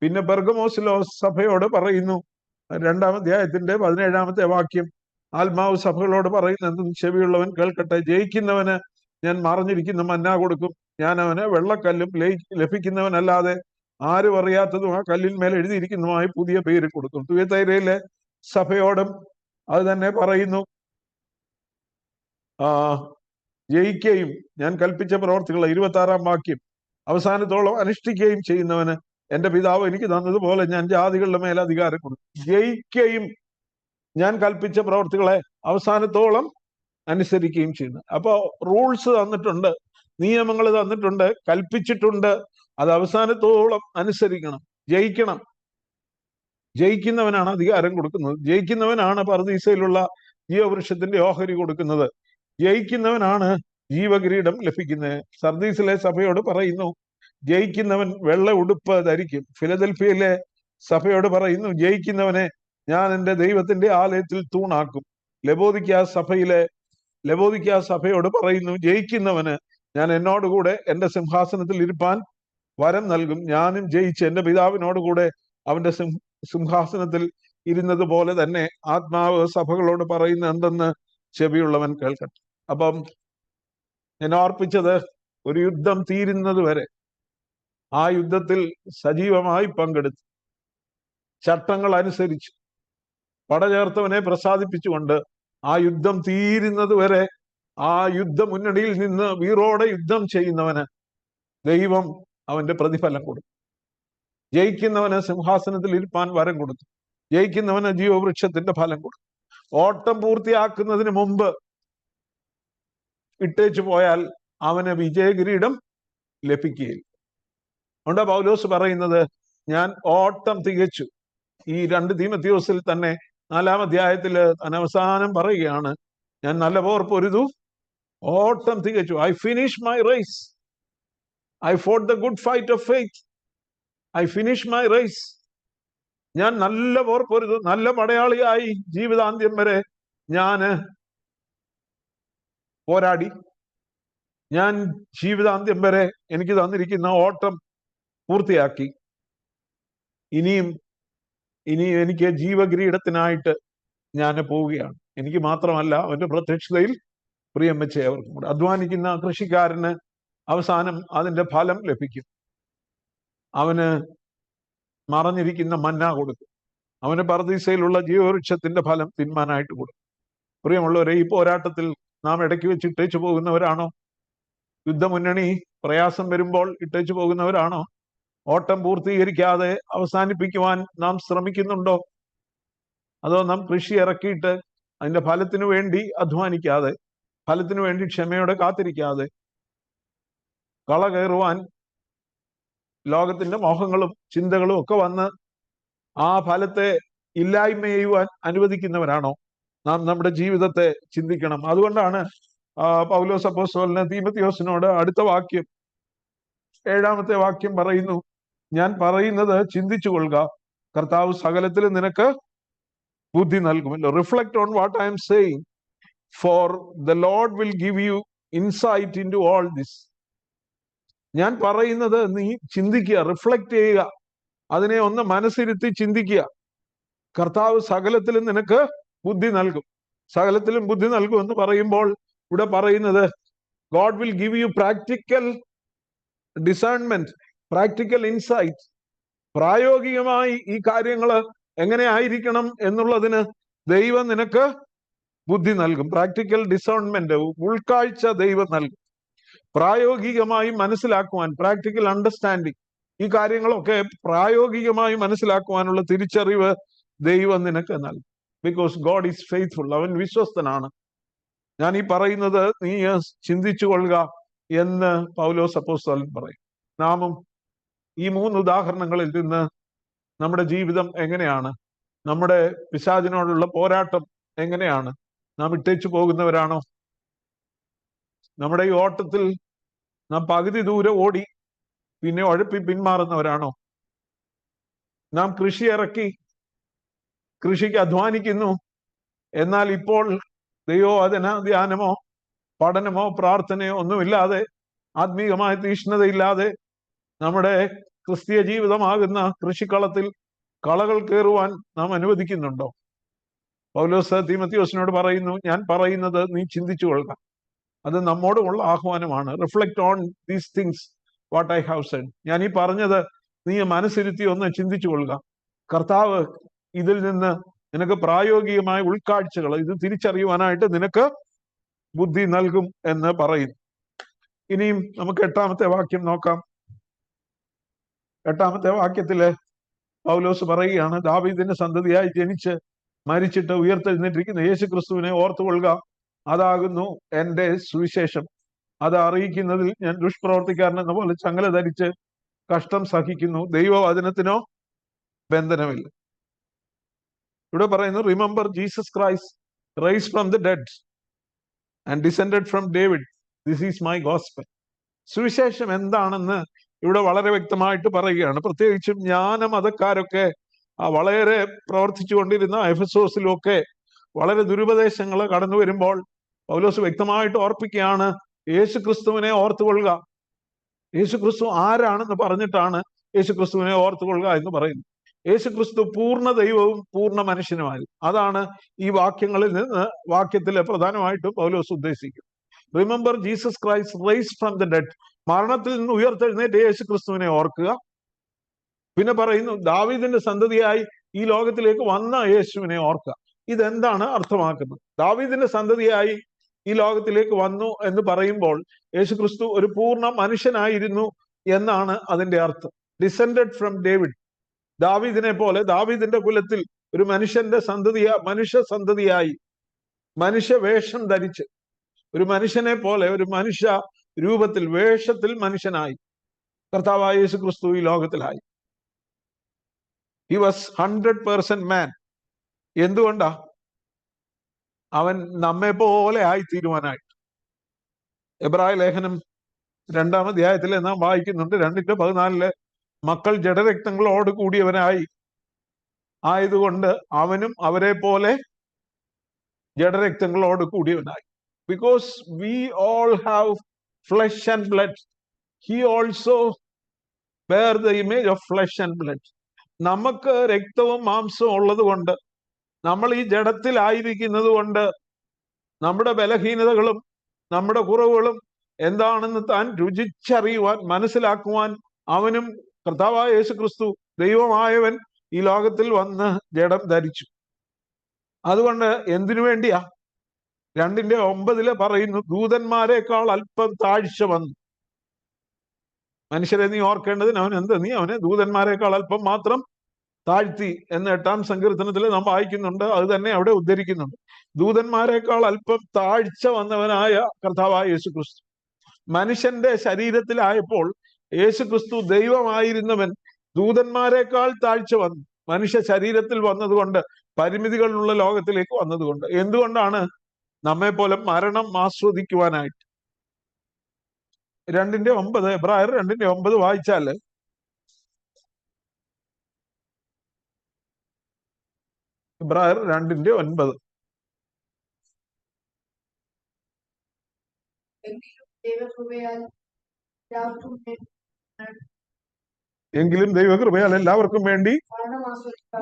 പിന്നെ പെർഗമോസിലോ സഭയോട് പറയുന്നു, 2-ാം അധ്യായത്തിന്റെ 17-ാമത്തെ വാക്യം, ആത്മാവ് സഭകളോട് പറയുന്നത് എന്തെന്ന് ചെവിയുള്ളവൻ കേൾക്കട്ടെ, ജയിക്കുന്നവന് ഞാൻ മറഞ്ഞിരിക്കുന്ന മന്ന കൊടുക്കും, ഞാൻ അവന് വെള്ളക്കല്ലും ലഭിക്കുന്നവനല്ലാതെ ആരും അറിയാത്തതും ആ കല്ലിന്മേൽ എഴുതിയിരിക്കുന്നതുമായി പുതിയ പേര് കൊടുക്കും. തുയത്തൈരയിലെ സഭയോടും അത് തന്നെ പറയുന്നു, ജയിക്കുകയും ഞാൻ കൽപ്പിച്ച പ്രവർത്തികൾ 26-ാം വാക്യം അവസാനത്തോളം അനുഷ്ഠിക്കുകയും ചെയ്യുന്നവന് എന്റെ പിതാവ് എനിക്ക് തന്നതുപോലെ ഞാൻ ജാതികളുടെ മേൽ അധികാരം കൊടുക്കും. ജയിക്കുകയും ഞാൻ കൽപ്പിച്ച പ്രവർത്തികളെ അവസാനത്തോളം അനുസരിക്കുകയും ചെയ്യുന്നു. അപ്പോ റൂൾസ് തന്നിട്ടുണ്ട്, നിയമങ്ങൾ തന്നിട്ടുണ്ട്, കൽപ്പിച്ചിട്ടുണ്ട്. അത് അവസാനത്തോളം അനുസരിക്കണം, ജയിക്കണം. ജയിക്കുന്നവനാണ് അധികാരം കൊടുക്കുന്നത്. ജയിക്കുന്നവനാണ് പർദീസയിലുള്ള ജീവവൃക്ഷത്തിന്റെ ഓഹരി കൊടുക്കുന്നത്. ജയിക്കുന്നവനാണ് ജീവകിരീടം ലഭിക്കുന്നത്. സർദീസിലെ സഭയോട് പറയുന്നു, ജയിക്കുന്നവൻ വെള്ള ഉടുപ്പ് ധരിക്കും. ഫിലദൽഫിയയിലെ സഭയോട് പറയുന്നു, ജയിക്കുന്നവനെ ഞാൻ എൻ്റെ ദൈവത്തിന്റെ ആലയത്തിൽ തൂണാക്കും. ലവോദിക്ക സഭയോട് പറയുന്നു, ജയിക്കുന്നവന് ഞാൻ എന്നോടുകൂടെ എൻ്റെ സിംഹാസനത്തിൽ ഇരുപ്പാൻ വരം നൽകും. ഞാനും ജയിച്ച് എൻ്റെ പിതാവിനോടുകൂടെ അവന്റെ സിംഹാസനത്തിൽ ഇരുന്നത് പോലെ തന്നെ ആത്മാവ് സഭകളോട് പറയുന്ന എന്തെന്ന് ചെവിയുള്ളവൻ കേൾക്കട്ടെ. അപ്പം ഞാൻ ഓർപ്പിച്ചത്, ഒരു യുദ്ധം തീരുന്നത് വരെ ആ യുദ്ധത്തിൽ സജീവമായി പങ്കെടുത്ത് ചട്ടങ്ങൾ അനുസരിച്ച് പടചേർത്തവനെ പ്രസാദിപ്പിച്ചുകൊണ്ട് ആ യുദ്ധം തീരുന്നത് വരെ ആ യുദ്ധ മുന്നണിയിൽ നിന്ന് വീറോടെ യുദ്ധം ചെയ്യുന്നവന് ദൈവം അവന്റെ പ്രതിഫലം കൊടുക്കും. ജയിക്കുന്നവന് സിംഹാസനത്തിൽ ഇരുപ്പാൻ വരം കൊടുത്തു. ജയിക്കുന്നവന് ജീവവൃക്ഷത്തിന്റെ ഫലം കൊടുക്കും. ഓട്ടം പൂർത്തിയാക്കുന്നതിന് മുമ്പ് ഇട്ടേച്ചു പോയാൽ അവന് വിജയകിരീടം ലഭിക്കുകയില്ല. അതുകൊണ്ട് പൗലോസ് പറയുന്നത്, ഞാൻ ഓട്ടം തികച്ചു. ഈ 2 തീമോഥെയോസിൽ തന്നെ 4-ാം അധ്യായത്തില് അവസാനം പറയുകയാണ്, ഞാൻ നല്ല പോർ പൊരുതു, ഓട്ടം തികച്ചു. I finish my race, I fought the good fight of faith, I finish my race. ഞാൻ നല്ല പോർ പൊരുതു, നല്ല പടയാളിയായി ജീവിതാന്ത്യം വരെ ഞാന് പോരാടി. ഞാൻ ജീവിതാന്ത്യം വരെ എനിക്ക് തന്നിരിക്കുന്ന ഓട്ടം പൂർത്തിയാക്കി. ഇനിയും എനിക്ക് ജീവകിരീടത്തിനായിട്ട് ഞാൻ പോവുകയാണ്. എനിക്ക് മാത്രമല്ല, അവന്റെ പ്രത്യക്ഷതയിൽ പ്രിയം വെച്ച അവർക്കും കൂടെ. അധ്വാനിക്കുന്ന കൃഷിക്കാരന് അവസാനം അതിന്റെ ഫലം ലഭിക്കും. അവന് മറഞ്ഞിരിക്കുന്ന മന്ന കൊടുക്കും. അവന് പർദീസയിലുള്ള ജീവവൃക്ഷത്തിന്റെ ഫലം തിന്മാനായിട്ട് കൊടുക്കും. പ്രിയമുള്ളവരെ, ഈ പോരാട്ടത്തിൽ നാം ഇടയ്ക്ക് വെച്ച് ഇട്ടേച്ചു പോകുന്നവരാണോ? യുദ്ധമുന്നണി പ്രയാസം വരുമ്പോൾ ഇട്ടേച്ചു പോകുന്നവരാണോ? ഓട്ടം പൂർത്തീകരിക്കാതെ അവസാനിപ്പിക്കുവാൻ നാം ശ്രമിക്കുന്നുണ്ടോ? അതോ നാം കൃഷി ഇറക്കിയിട്ട് അതിന്റെ ഫലത്തിനു വേണ്ടി അധ്വാനിക്കാതെ, ഫലത്തിനു വേണ്ടി ക്ഷമയോടെ കാത്തിരിക്കാതെ, കള കയറുവാൻ ലോകത്തിന്റെ മോഹങ്ങളും ചിന്തകളും ഒക്കെ വന്ന് ആ ഫലത്തെ ഇല്ലായ്മ ചെയ്യുവാൻ അനുവദിക്കുന്നവരാണോ? നാം നമ്മുടെ ജീവിതത്തെ ചിന്തിക്കണം. അതുകൊണ്ടാണ് പൗലോസ് അപ്പോസ്തലൻ തീമോഥെയോസിനോട് അടുത്ത വാക്യം, 7-ാമത്തെ വാക്യം പറയുന്നു, ഞാൻ പറയുന്നത് ചിന്തിച്ചു കൊള്ളുക, കർത്താവ് സകലത്തിലും നിനക്ക് ബുദ്ധി നൽകുമല്ലോ. Reflect on what I am saying, for the lord will give you insight into all this. ഞാൻ പറയുന്നത് നീ ചിന്തിക്കുക, റിഫ്ലക്ട് ചെയ്യുക, അതിനെ ഒന്ന് മനസ്സിരുത്തി ചിന്തിക്കുക. കർത്താവ് സകലത്തിലും നിനക്ക് ബുദ്ധി നൽകും. സകലത്തിലും ബുദ്ധി നൽകും എന്ന് പറയുമ്പോൾ ഇവിടെ പറയുന്നത്, God will give U practical discernment, practical insight. പ്രായോഗികമായി ഈ കാര്യങ്ങൾ എങ്ങനെ ആയിരിക്കണം എന്നുള്ളതിന് ദൈവം നിനക്ക് ബുദ്ധി നൽകും. പ്രാക്ടിക്കൽ ഡിസേൺമെന്റ്, ഉൾക്കാഴ്ച ദൈവം നൽകും. പ്രായോഗികമായി മനസ്സിലാക്കുവാൻ, പ്രാക്ടിക്കൽ അണ്ടർസ്റ്റാൻഡിങ്, ഈ കാര്യങ്ങളൊക്കെ പ്രായോഗികമായി മനസ്സിലാക്കുവാനുള്ള തിരിച്ചറിവ് ദൈവം നിനക്ക് നൽകും. Because God is faithful. അവൻ വിശ്വസ്തനാണ്. ഞാൻ ഈ പറയുന്നത് നീ ചിന്തിച്ചു കൊള്ളുക എന്ന് പൗലോസ് അപ്പോസ്തലൻ പറയും. നാമും ഈ 3 ഉദാഹരണങ്ങളിൽ നിന്ന് നമ്മുടെ ജീവിതം എങ്ങനെയാണ്, നമ്മുടെ പിശാചിനോടുള്ള പോരാട്ടം എങ്ങനെയാണ്? നാം ഇട്ടേച്ചു പോകുന്നവരാണോ? നമ്മുടെ ഈ ഓട്ടത്തിൽ നാം പകുതി ദൂരം ഓടി പിന്നെ ഉഴപ്പി പിന്മാറുന്നവരാണോ? നാം കൃഷി ഇറക്കി, കൃഷിക്ക് അധ്വാനിക്കുന്നു, എന്നാൽ ഇപ്പോൾ ദൈവവചന ധ്യാനമോ പഠനമോ പ്രാർത്ഥനയോ ഒന്നുമില്ലാതെ, ആത്മീയമായ തീഷ്ണതയില്ലാതെ നമ്മുടെ ക്രിസ്തീയ ജീവിതമാകുന്ന കൃഷിക്കളത്തിൽ കളകൾ കയറുവാൻ നാം അനുവദിക്കുന്നുണ്ടോ? പൗലോസ് തീമോഥെയോസിനോട് പറയുന്നു, ഞാൻ പറയുന്നത് നീ ചിന്തിച്ചു കൊള്ളുക. അത് നമ്മോടുമുള്ള ആഹ്വാനമാണ്. Reflect on these things what I have said. ഞാൻ ഈ പറഞ്ഞത് നീ മനസ്സിരുത്തി ഒന്ന് ചിന്തിച്ചു കൊള്ളുക. കർത്താവ് ഇതിൽ നിന്ന് നിനക്ക് പ്രായോഗികമായ ഉൾക്കാഴ്ചകൾ, ഇത് തിരിച്ചറിയുവാനായിട്ട് നിനക്ക് ബുദ്ധി നൽകും എന്ന് പറയുന്നു. ഇനിയും നമുക്ക് 8-ാമത്തെ വാക്യം നോക്കാം. 8-ാമത്തെ വാക്യത്തില് പൗലോസ് പറയുകയാണ്, ദാവീദിന്റെ സന്തതിയായി ജനിച്ച് മരിച്ചിട്ട് ഉയർത്തെഴുന്നേറ്റിരിക്കുന്ന യേശു ക്രിസ്തുവിനെ ഓർത്തുകൊള്ളുക, അതാകുന്നു എന്റെ സുവിശേഷം. അത് അറിയിക്കുന്നതിൽ ഞാൻ ദുഷ്പ്രവർത്തിക്കാരൻ എന്ന പോലെ ചങ്ങല ധരിച്ച് കഷ്ടം സഹിക്കുന്നു. ദൈവവചനത്തിനോ ബന്ധനമില്ല. ഇവിടെ പറയുന്നു, remember Jesus Christ rise from the dead and descended from David, this is my gospel. സുവിശേഷം എന്താണെന്ന് ഇവിടെ വളരെ വ്യക്തമായിട്ട് പറയുകയാണ്. പ്രത്യേകിച്ചും ജ്ഞാനമതക്കാരൊക്കെ വളരെ പ്രവർത്തിച്ചു കൊണ്ടിരുന്ന എഫെസോസിലൊക്കെ വളരെ ദുരുപദേശങ്ങൾ കടന്നു വരുമ്പോൾ പൗലോസ് വ്യക്തമായിട്ട് ഓർപ്പിക്കുകയാണ്, യേശു ക്രിസ്തുവിനെ ഓർത്തുകൊള്ളുക. യേശു ക്രിസ്തു ആരാണെന്ന് പറഞ്ഞിട്ടാണ് യേശു ക്രിസ്തുവിനെ ഓർത്തുകൊള്ളുക എന്ന് പറയുന്നത്. യേശു ക്രിസ്തു പൂർണ്ണ ദൈവവും പൂർണ്ണ മനുഷ്യനുമായി. അതാണ് ഈ വാക്യങ്ങളിൽ നിന്ന് വാക്യത്തില് പ്രധാനമായിട്ടും പൗലോസ് ഉദ്ദേശിക്കുന്നത്. Remember Jesus Christ rise from the dead, മരണത്തിൽ നിന്ന് ഉയർത്തെഴുന്നേറ്റ യേശു ക്രിസ്തുവിനെ ഓർക്കുക. പിന്നെ പറയുന്നു, ദാവീദിന്റെ സന്തതിയായി ഈ ലോകത്തിലേക്ക് വന്ന യേശുവിനെ ഓർക്കുക. ഇതെന്താണ് അർത്ഥമാക്കുന്നത്? ദാവീദിന്റെ സന്തതിയായി ഈ ലോകത്തിലേക്ക് വന്നു എന്ന് പറയുമ്പോൾ യേശു ക്രിസ്തു ഒരു പൂർണ്ണ മനുഷ്യനായിരുന്നു എന്നാണ് അതിന്റെ അർത്ഥം. ഡിസെൻഡഡ് ഫ്രം ഡേവിഡ്, ദാവീദിനെ പോലെ ദാവീദിന്റെ കുലത്തിൽ ഒരു മനുഷ്യ സന്തതിയായി മനുഷ്യ വേഷം ധരിച്ച് ഒരു മനുഷ്യനെ പോലെ ഒരു മനുഷ്യ രൂപത്തിൽ വേഷത്തിൽ മനുഷ്യനായി കർത്താവായ യേശു ക്രിസ്തു ഈ ലോകത്തിലായി. ഹി വാസ് 100% മാൻ. എന്തുകൊണ്ടാ? അവൻ നമ്മെ പോലെ ആയി തീരുവാനായിട്ട്. എബ്രായ ലേഖനം 2-ാം അധ്യായത്തിൽ നാം വായിക്കുന്നുണ്ട്, 2:14, മക്കൾ ജഡരക്തങ്ങളോട് കൂടിയവനായി ആയതുകൊണ്ട് അവനും അവരെ പോലെ ജഡരക്തങ്ങളോട് കൂടിയവനായി. Because we all have flesh and blood, he also bear the image of flesh and blood. നമുക്ക് രക്തവും മാംസവും ഉള്ളത് കൊണ്ട്, നമ്മൾ ഈ ജഡത്തിലായിരിക്കുന്നത് കൊണ്ട്, നമ്മുടെ ബലഹീനതകളും നമ്മുടെ കുറവുകളും എന്താണെന്ന് താൻ രുചിച്ചറിയുവാൻ മനസ്സിലാക്കുവാൻ അവനും കർത്താവായ യേശു ക്രിസ്തു ദൈവമായവൻ ഈ ലോകത്തിൽ വന്ന് ജഡം ധരിച്ചു. അതുകൊണ്ട് എന്തിനു വേണ്ടിയാ? 2:9 പറയുന്നു, ദൂതന്മാരെക്കാൾ അല്പം താഴ്ച വന്നു. മനുഷ്യരെ നീ ഓർക്കേണ്ടതിന് അവനെ ദൂതന്മാരെക്കാൾ അല്പം മാത്രം താഴ്ത്തി എന്ന് 8-ാം സങ്കീർത്തനത്തിൽ നാം വായിക്കുന്നുണ്ട്. അത് തന്നെ അവിടെ ഉദ്ധരിക്കുന്നുണ്ട്. ദൂതന്മാരെക്കാൾ അല്പം താഴ്ച വന്നവനായ കർത്താവായ യേശു ക്രിസ്തു മനുഷ്യന്റെ ശരീരത്തിലായപ്പോൾ യേശു ക്രിസ്തു ദൈവമായിരുന്നവൻ ദൂതന്മാരെക്കാൾ താഴ്ച വന്നു. മനുഷ്യ ശരീരത്തിൽ വന്നതുകൊണ്ട്, പരിമിതികളുള്ള ലോകത്തിലേക്ക് വന്നതുകൊണ്ട്. എന്തുകൊണ്ടാണ്? നമ്മെ പോലെ മരണം ആസ്വദിക്കുവാനായിട്ട്. 2:9, എബ്രായർ 2:9 വായിച്ചാല്, എബ്രായർ 2:9, എങ്കിലും ദൈവകൃപയാൽ എല്ലാവർക്കും വേണ്ടി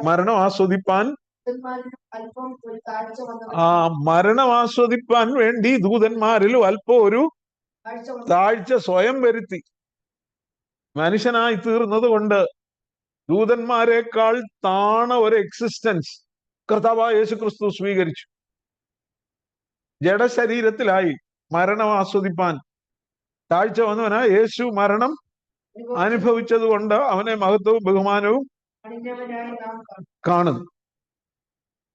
മരണം ആസ്വദിപ്പാൻ മരണം ആസ്വദിപ്പാൻ വേണ്ടി ദൂതന്മാരിലും അല്പം ഒരു താഴ്ച സ്വയം വരുത്തി. മനുഷ്യനായി തീർന്നത് കൊണ്ട് ദൂതന്മാരെക്കാൾ താണ ഒരു എക്സിസ്റ്റൻസ് കർത്താവായ യേശു ക്രിസ്തു സ്വീകരിച്ചു. ജഡശരീരത്തിലായി മരണം ആസ്വദിപ്പാൻ താഴ്ച വന്നവനാ യേശു മരണം അനുഭവിച്ചത് കൊണ്ട് അവനെ മഹത്വവും ബഹുമാനവും കാണുന്നു.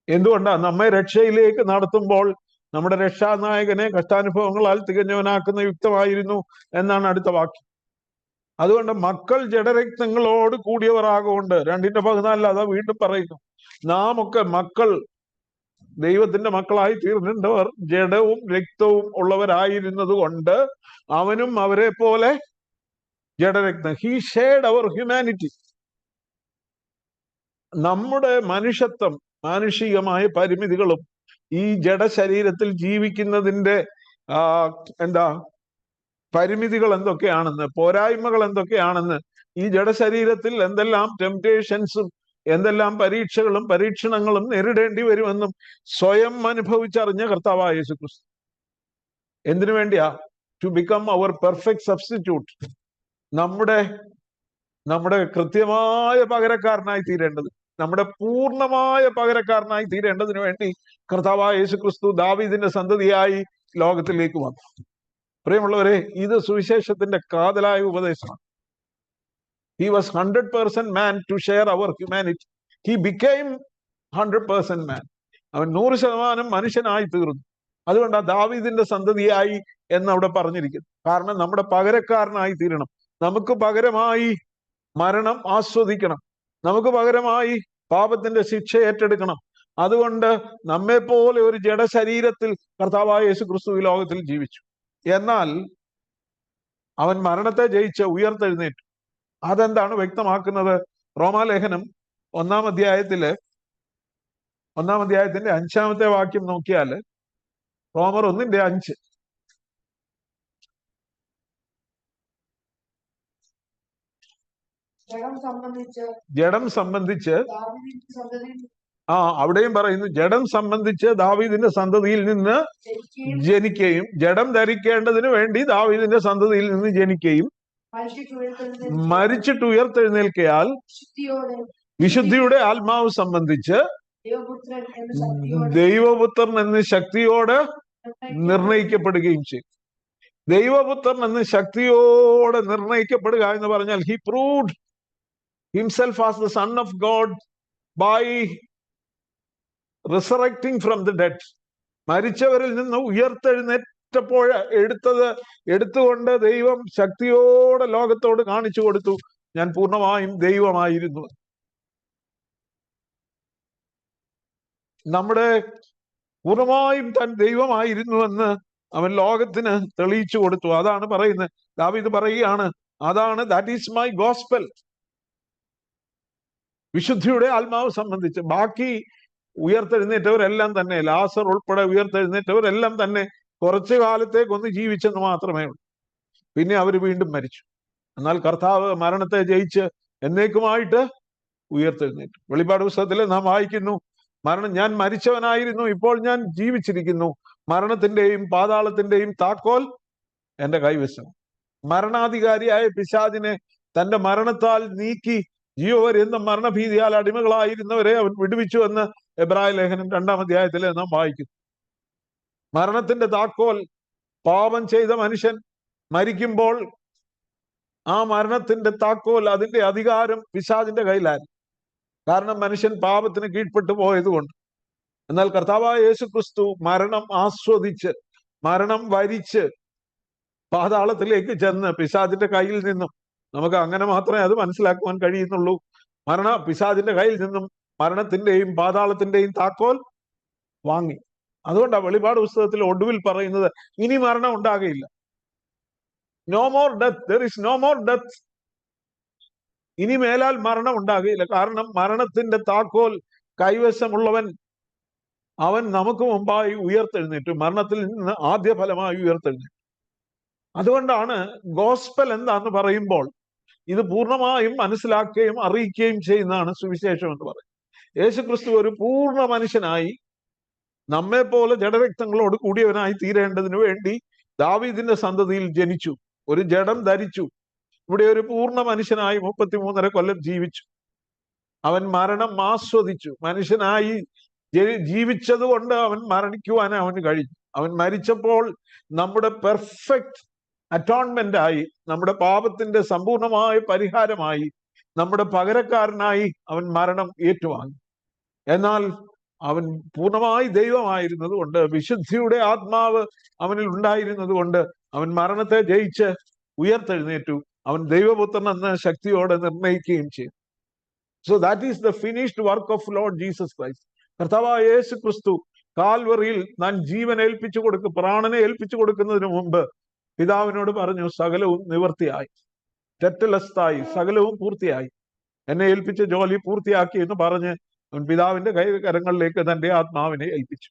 എന്തുകൊണ്ടാ? നമ്മെ രക്ഷയിലേക്ക് നടത്തുമ്പോൾ നമ്മുടെ രക്ഷാനായകനെ കഷ്ടാനുഭവങ്ങളാൽ തികഞ്ഞവനാക്കുന്ന യുക്തമായിരുന്നു എന്നാണ് അടുത്ത വാക്യം. അതുകൊണ്ട് മക്കൾ ജഡരക്തങ്ങളോട് കൂടിയവർ ആകൊണ്ട്, 2:14 അതാ വീണ്ടും പറയുന്നു, നാം ഒക്കെ മക്കൾ, ദൈവത്തിന്റെ മക്കളായി തീർന്നിട്ടവർ ജഡവും രക്തവും ഉള്ളവരായിരുന്നത് കൊണ്ട് അവനും അവരെ പോലെ ജഡരക്തം. He shared our humanity. നമ്മുടെ മനുഷ്യത്വം, മാനുഷികമായ പരിമിതികളും ഈ ജഡശരീരത്തിൽ ജീവിക്കുന്നതിന്റെ പരിമിതികൾ എന്തൊക്കെയാണെന്ന്, പോരായ്മകൾ എന്തൊക്കെയാണെന്ന്, ഈ ജഡശരീരത്തിൽ എന്തെല്ലാം ടെംപ്റ്റേഷൻസും എന്തെല്ലാം പരീക്ഷകളും പരീക്ഷണങ്ങളും നേരിടേണ്ടി വരുമെന്നും സ്വയം അനുഭവിച്ചറിഞ്ഞ കർത്താവായ യേശു ക്രിസ്തു. എന്തിനു വേണ്ടിയാ? To become our perfect substitute. നമ്മുടെ കൃത്യമായ പകരക്കാരനായി തീരേണ്ടത്, നമ്മുടെ പൂർണ്ണമായ പകരക്കാരനായി തീരേണ്ടതിനു വേണ്ടി കർത്താവായ യേശു ക്രിസ്തു ദാവീദിന്റെ സന്തതിയായി ലോകത്തിലേക്ക് വന്നു. പ്രിയമുള്ളവരെ, ഇത് സുവിശേഷത്തിന്റെ കാതലായ ഉപദേശമാണ്. He was 100% man to share our humanity. He became 100% man. അവൻ 100% മനുഷ്യനായി തീർന്നു. അതുകൊണ്ടാണ് ദാവീദിന്റെ സന്തതിയായി എന്നവിടെ പറഞ്ഞിരിക്കുന്നു. കാരണം നമ്മുടെ പകരക്കാരനായി തീരണം. നമുക്ക് പകരമായി മരണം ആസ്വദിക്കണം. നമുക്ക് പകരമായി പാപത്തിന്റെ ശിക്ഷ ഏറ്റെടുക്കണം. അതുകൊണ്ട് നമ്മെ പോലെ ഒരു ജഡശരീരത്തിൽ കർത്താവായ യേശു ക്രിസ്തു ഈ ലോകത്തിൽ ജീവിച്ചു. എന്നാൽ അവൻ മരണത്തെ ജയിച്ച് ഉയർത്തെഴുന്നേറ്റു. അതെന്താണ് വ്യക്തമാക്കുന്നത്? റോമാലേഖനം 1-ാം അധ്യായത്തിന്റെ 5-ാമത്തെ വാക്യം നോക്കിയാൽ, റോമർ 1:5. ജഡം സംബന്ധിച്ച് അവിടെയും പറയുന്നു, ജഡം സംബന്ധിച്ച് ദാവീദിന്റെ സന്തതിയിൽ നിന്ന് ജനിക്കുകയും, ജഡം ധരിക്കേണ്ടതിന് വേണ്ടി ദാവീദിന്റെ സന്തതിയിൽ നിന്ന് ജനിക്കുകയും മരിച്ചിട്ട് ഉയർത്തെഴുന്നേൽക്കയാൽ വിശുദ്ധിയുടെ ആത്മാവ് സംബന്ധിച്ച് ദൈവപുത്രൻ എന്ന് ശക്തിയോടെ നിർണയിക്കപ്പെടുകയും ചെയ്യും. ദൈവപുത്രൻ എന്ന് ശക്തിയോടെ നിർണയിക്കപ്പെടുക എന്ന് പറഞ്ഞാൽ, he proved himself as the son of God by resurrecting from the dead. മരിച്ചവരിൽ നിന്ന് ഉയർത്തെഴുന്നേറ്റപ്പോൾ എടുത്തുകൊണ്ട് ദൈവം ശക്തിയോടെ ലോകത്തോട് കാണിച്ചു കൊടുത്തു, ഞാൻ പൂർണ്ണമായും ദൈവമായിരുന്നു. നമ്മുടെ പൂർണ്ണമായും താൻ ദൈവമായിരുന്നുവെന്ന് അവൻ ലോകത്തിന് തെളിയിച്ചു കൊടുത്തു. അതാണ് പറയുന്നത്. ദാവീദ് പറയുകയാണ്, അതാണ് ദാറ്റ് ഈസ് മൈ ഗോസ്പൽ. വിശുദ്ധിയുടെ ആത്മാവ് സംബന്ധിച്ച് ബാക്കി ഉയർത്തെഴുന്നേറ്റവരെല്ലാം തന്നെ, ലാസർ ഉൾപ്പെടെ ഉയർത്തെഴുന്നേറ്റവരെല്ലാം തന്നെ കുറച്ചു കാലത്തേക്കൊന്ന് ജീവിച്ചെന്ന് മാത്രമേ ഉള്ളൂ. പിന്നെ അവർ വീണ്ടും മരിച്ചു. എന്നാൽ കർത്താവ് മരണത്തെ ജയിച്ച് എന്നേക്കുമായിട്ട് ഉയർത്തെഴുന്നേറ്റു. വെളിപ്പാട് പുസ്തകത്തിൽ നാം വായിക്കുന്നു, ഞാൻ മരിച്ചവനായിരുന്നു, ഇപ്പോൾ ഞാൻ ജീവിച്ചിരിക്കുന്നു, മരണത്തിന്റെയും പാതാളത്തിന്റെയും താക്കോൽ എന്റെ കൈവശം. മരണാധികാരിയായ പിശാചിനെ തന്റെ മരണത്താൽ നീക്കി ജീവപര്യന്തം മരണഭീതിയാൽ അടിമകളായിരുന്നവരെ അവൻ വിടുവിച്ചു എന്ന് എബ്രായ ലേഖനം 2-ാം അധ്യായത്തിൽ നാം വായിക്കുന്നു. മരണത്തിന്റെ താക്കോൽ, പാപം ചെയ്ത മനുഷ്യൻ മരിക്കുമ്പോൾ ആ മരണത്തിന്റെ താക്കോൽ, അതിന്റെ അധികാരം പിശാചിന്റെ കയ്യിലായിരുന്നു. കാരണം മനുഷ്യൻ പാപത്തിന് കീഴ്പ്പെട്ടു പോയതുകൊണ്ട്. എന്നാൽ കർത്താവായ യേശു ക്രിസ്തു മരണം ആസ്വദിച്ച്, മരണം വരിച്ച് പാതാളത്തിലേക്ക് ചെന്ന് പിശാചിന്റെ കയ്യിൽ നിന്നും, നമുക്ക് അങ്ങനെ മാത്രമേ അത് മനസ്സിലാക്കുവാൻ കഴിയുന്നുള്ളൂ, പിശാചിന്റെ കയ്യിൽ നിന്നും മരണത്തിന്റെയും പാതാളത്തിന്റെയും താക്കോൽ വാങ്ങി. അതുകൊണ്ടാണ് വെളിപ്പാട് പുസ്തകത്തിൽ ഒടുവിൽ പറയുന്നത്, ഇനി മരണം ഉണ്ടാകുകയില്ല. No more death, there is no more death. ഇനി മേലാൽ മരണം ഉണ്ടാകുകയില്ല. കാരണം മരണത്തിന്റെ താക്കോൽ കൈവശമുള്ളവൻ അവൻ നമുക്ക് മുമ്പായി ഉയർത്തെഴുന്നേറ്റു, മരണത്തിൽ നിന്ന് ആദ്യ ഫലമായി ഉയർത്തെഴുന്നേറ്റു. അതുകൊണ്ടാണ് ഗോസ്പൽ എന്താന്ന് പറയുമ്പോൾ ഇത് പൂർണ്ണമായും മനസ്സിലാക്കുകയും അറിയിക്കുകയും ചെയ്യുന്നതാണ് സുവിശേഷം എന്ന് പറയുന്നത്. യേശുക്രിസ്തു ഒരു പൂർണ്ണ മനുഷ്യനായി നമ്മെ പോലെ ജഡരക്തങ്ങളോട് കൂടിയവനായി തീരേണ്ടതിനു വേണ്ടി ദാവീദിന്റെ സന്തതിയിൽ ജനിച്ചു, ഒരു ജഡം ധരിച്ചു, ഇവിടെ ഒരു പൂർണ്ണ മനുഷ്യനായി 33.5 കൊല്ലം ജീവിച്ചു. അവൻ മരണം ആസ്വദിച്ചു. മനുഷ്യനായി ജീവിച്ചത് കൊണ്ട് അവൻ മരണിക്കുവാൻ അവന് കഴിഞ്ഞു. അവൻ മരിച്ചപ്പോൾ നമ്മുടെ പെർഫെക്റ്റ് അറ്റോൺമെന്റ് ആയി, നമ്മുടെ പാപത്തിന്റെ സമ്പൂർണമായ പരിഹാരമായി, നമ്മുടെ പകരക്കാരനായി അവൻ മരണം ഏറ്റുവാങ്ങി. എന്നാൽ അവൻ പൂർണ്ണമായി ദൈവമായിരുന്നത് കൊണ്ട്, വിശുദ്ധിയുടെ ആത്മാവ് അവനിൽ ഉണ്ടായിരുന്നത് കൊണ്ട് അവൻ മരണത്തെ ജയിച്ച് ഉയർത്തെഴുന്നേറ്റു. അവൻ ദൈവപുത്രൻ എന്ന് ശക്തിയോടെ നിർണയിക്കുകയും ചെയ്തു. So that is the finished work of Lord Jesus Christ. കർത്താവായ യേശു ക്രിസ്തു കാൽവറിയിൽ താൻ ജീവൻ ഏൽപ്പിച്ചു പ്രാണനെ ഏൽപ്പിച്ചു കൊടുക്കുന്നതിന് മുമ്പ് പിതാവിനോട് പറഞ്ഞു, സകലവും നിവൃത്തിയായി, തെറ്റലസ്തായി, സകലവും പൂർത്തിയായി, എന്നെ ഏൽപ്പിച്ച ജോലി പൂർത്തിയാക്കി എന്ന് പറഞ്ഞ് അവൻ പിതാവിന്റെ കരങ്ങളിലേക്ക് തന്റെ ആത്മാവിനെ ഏൽപ്പിച്ചു.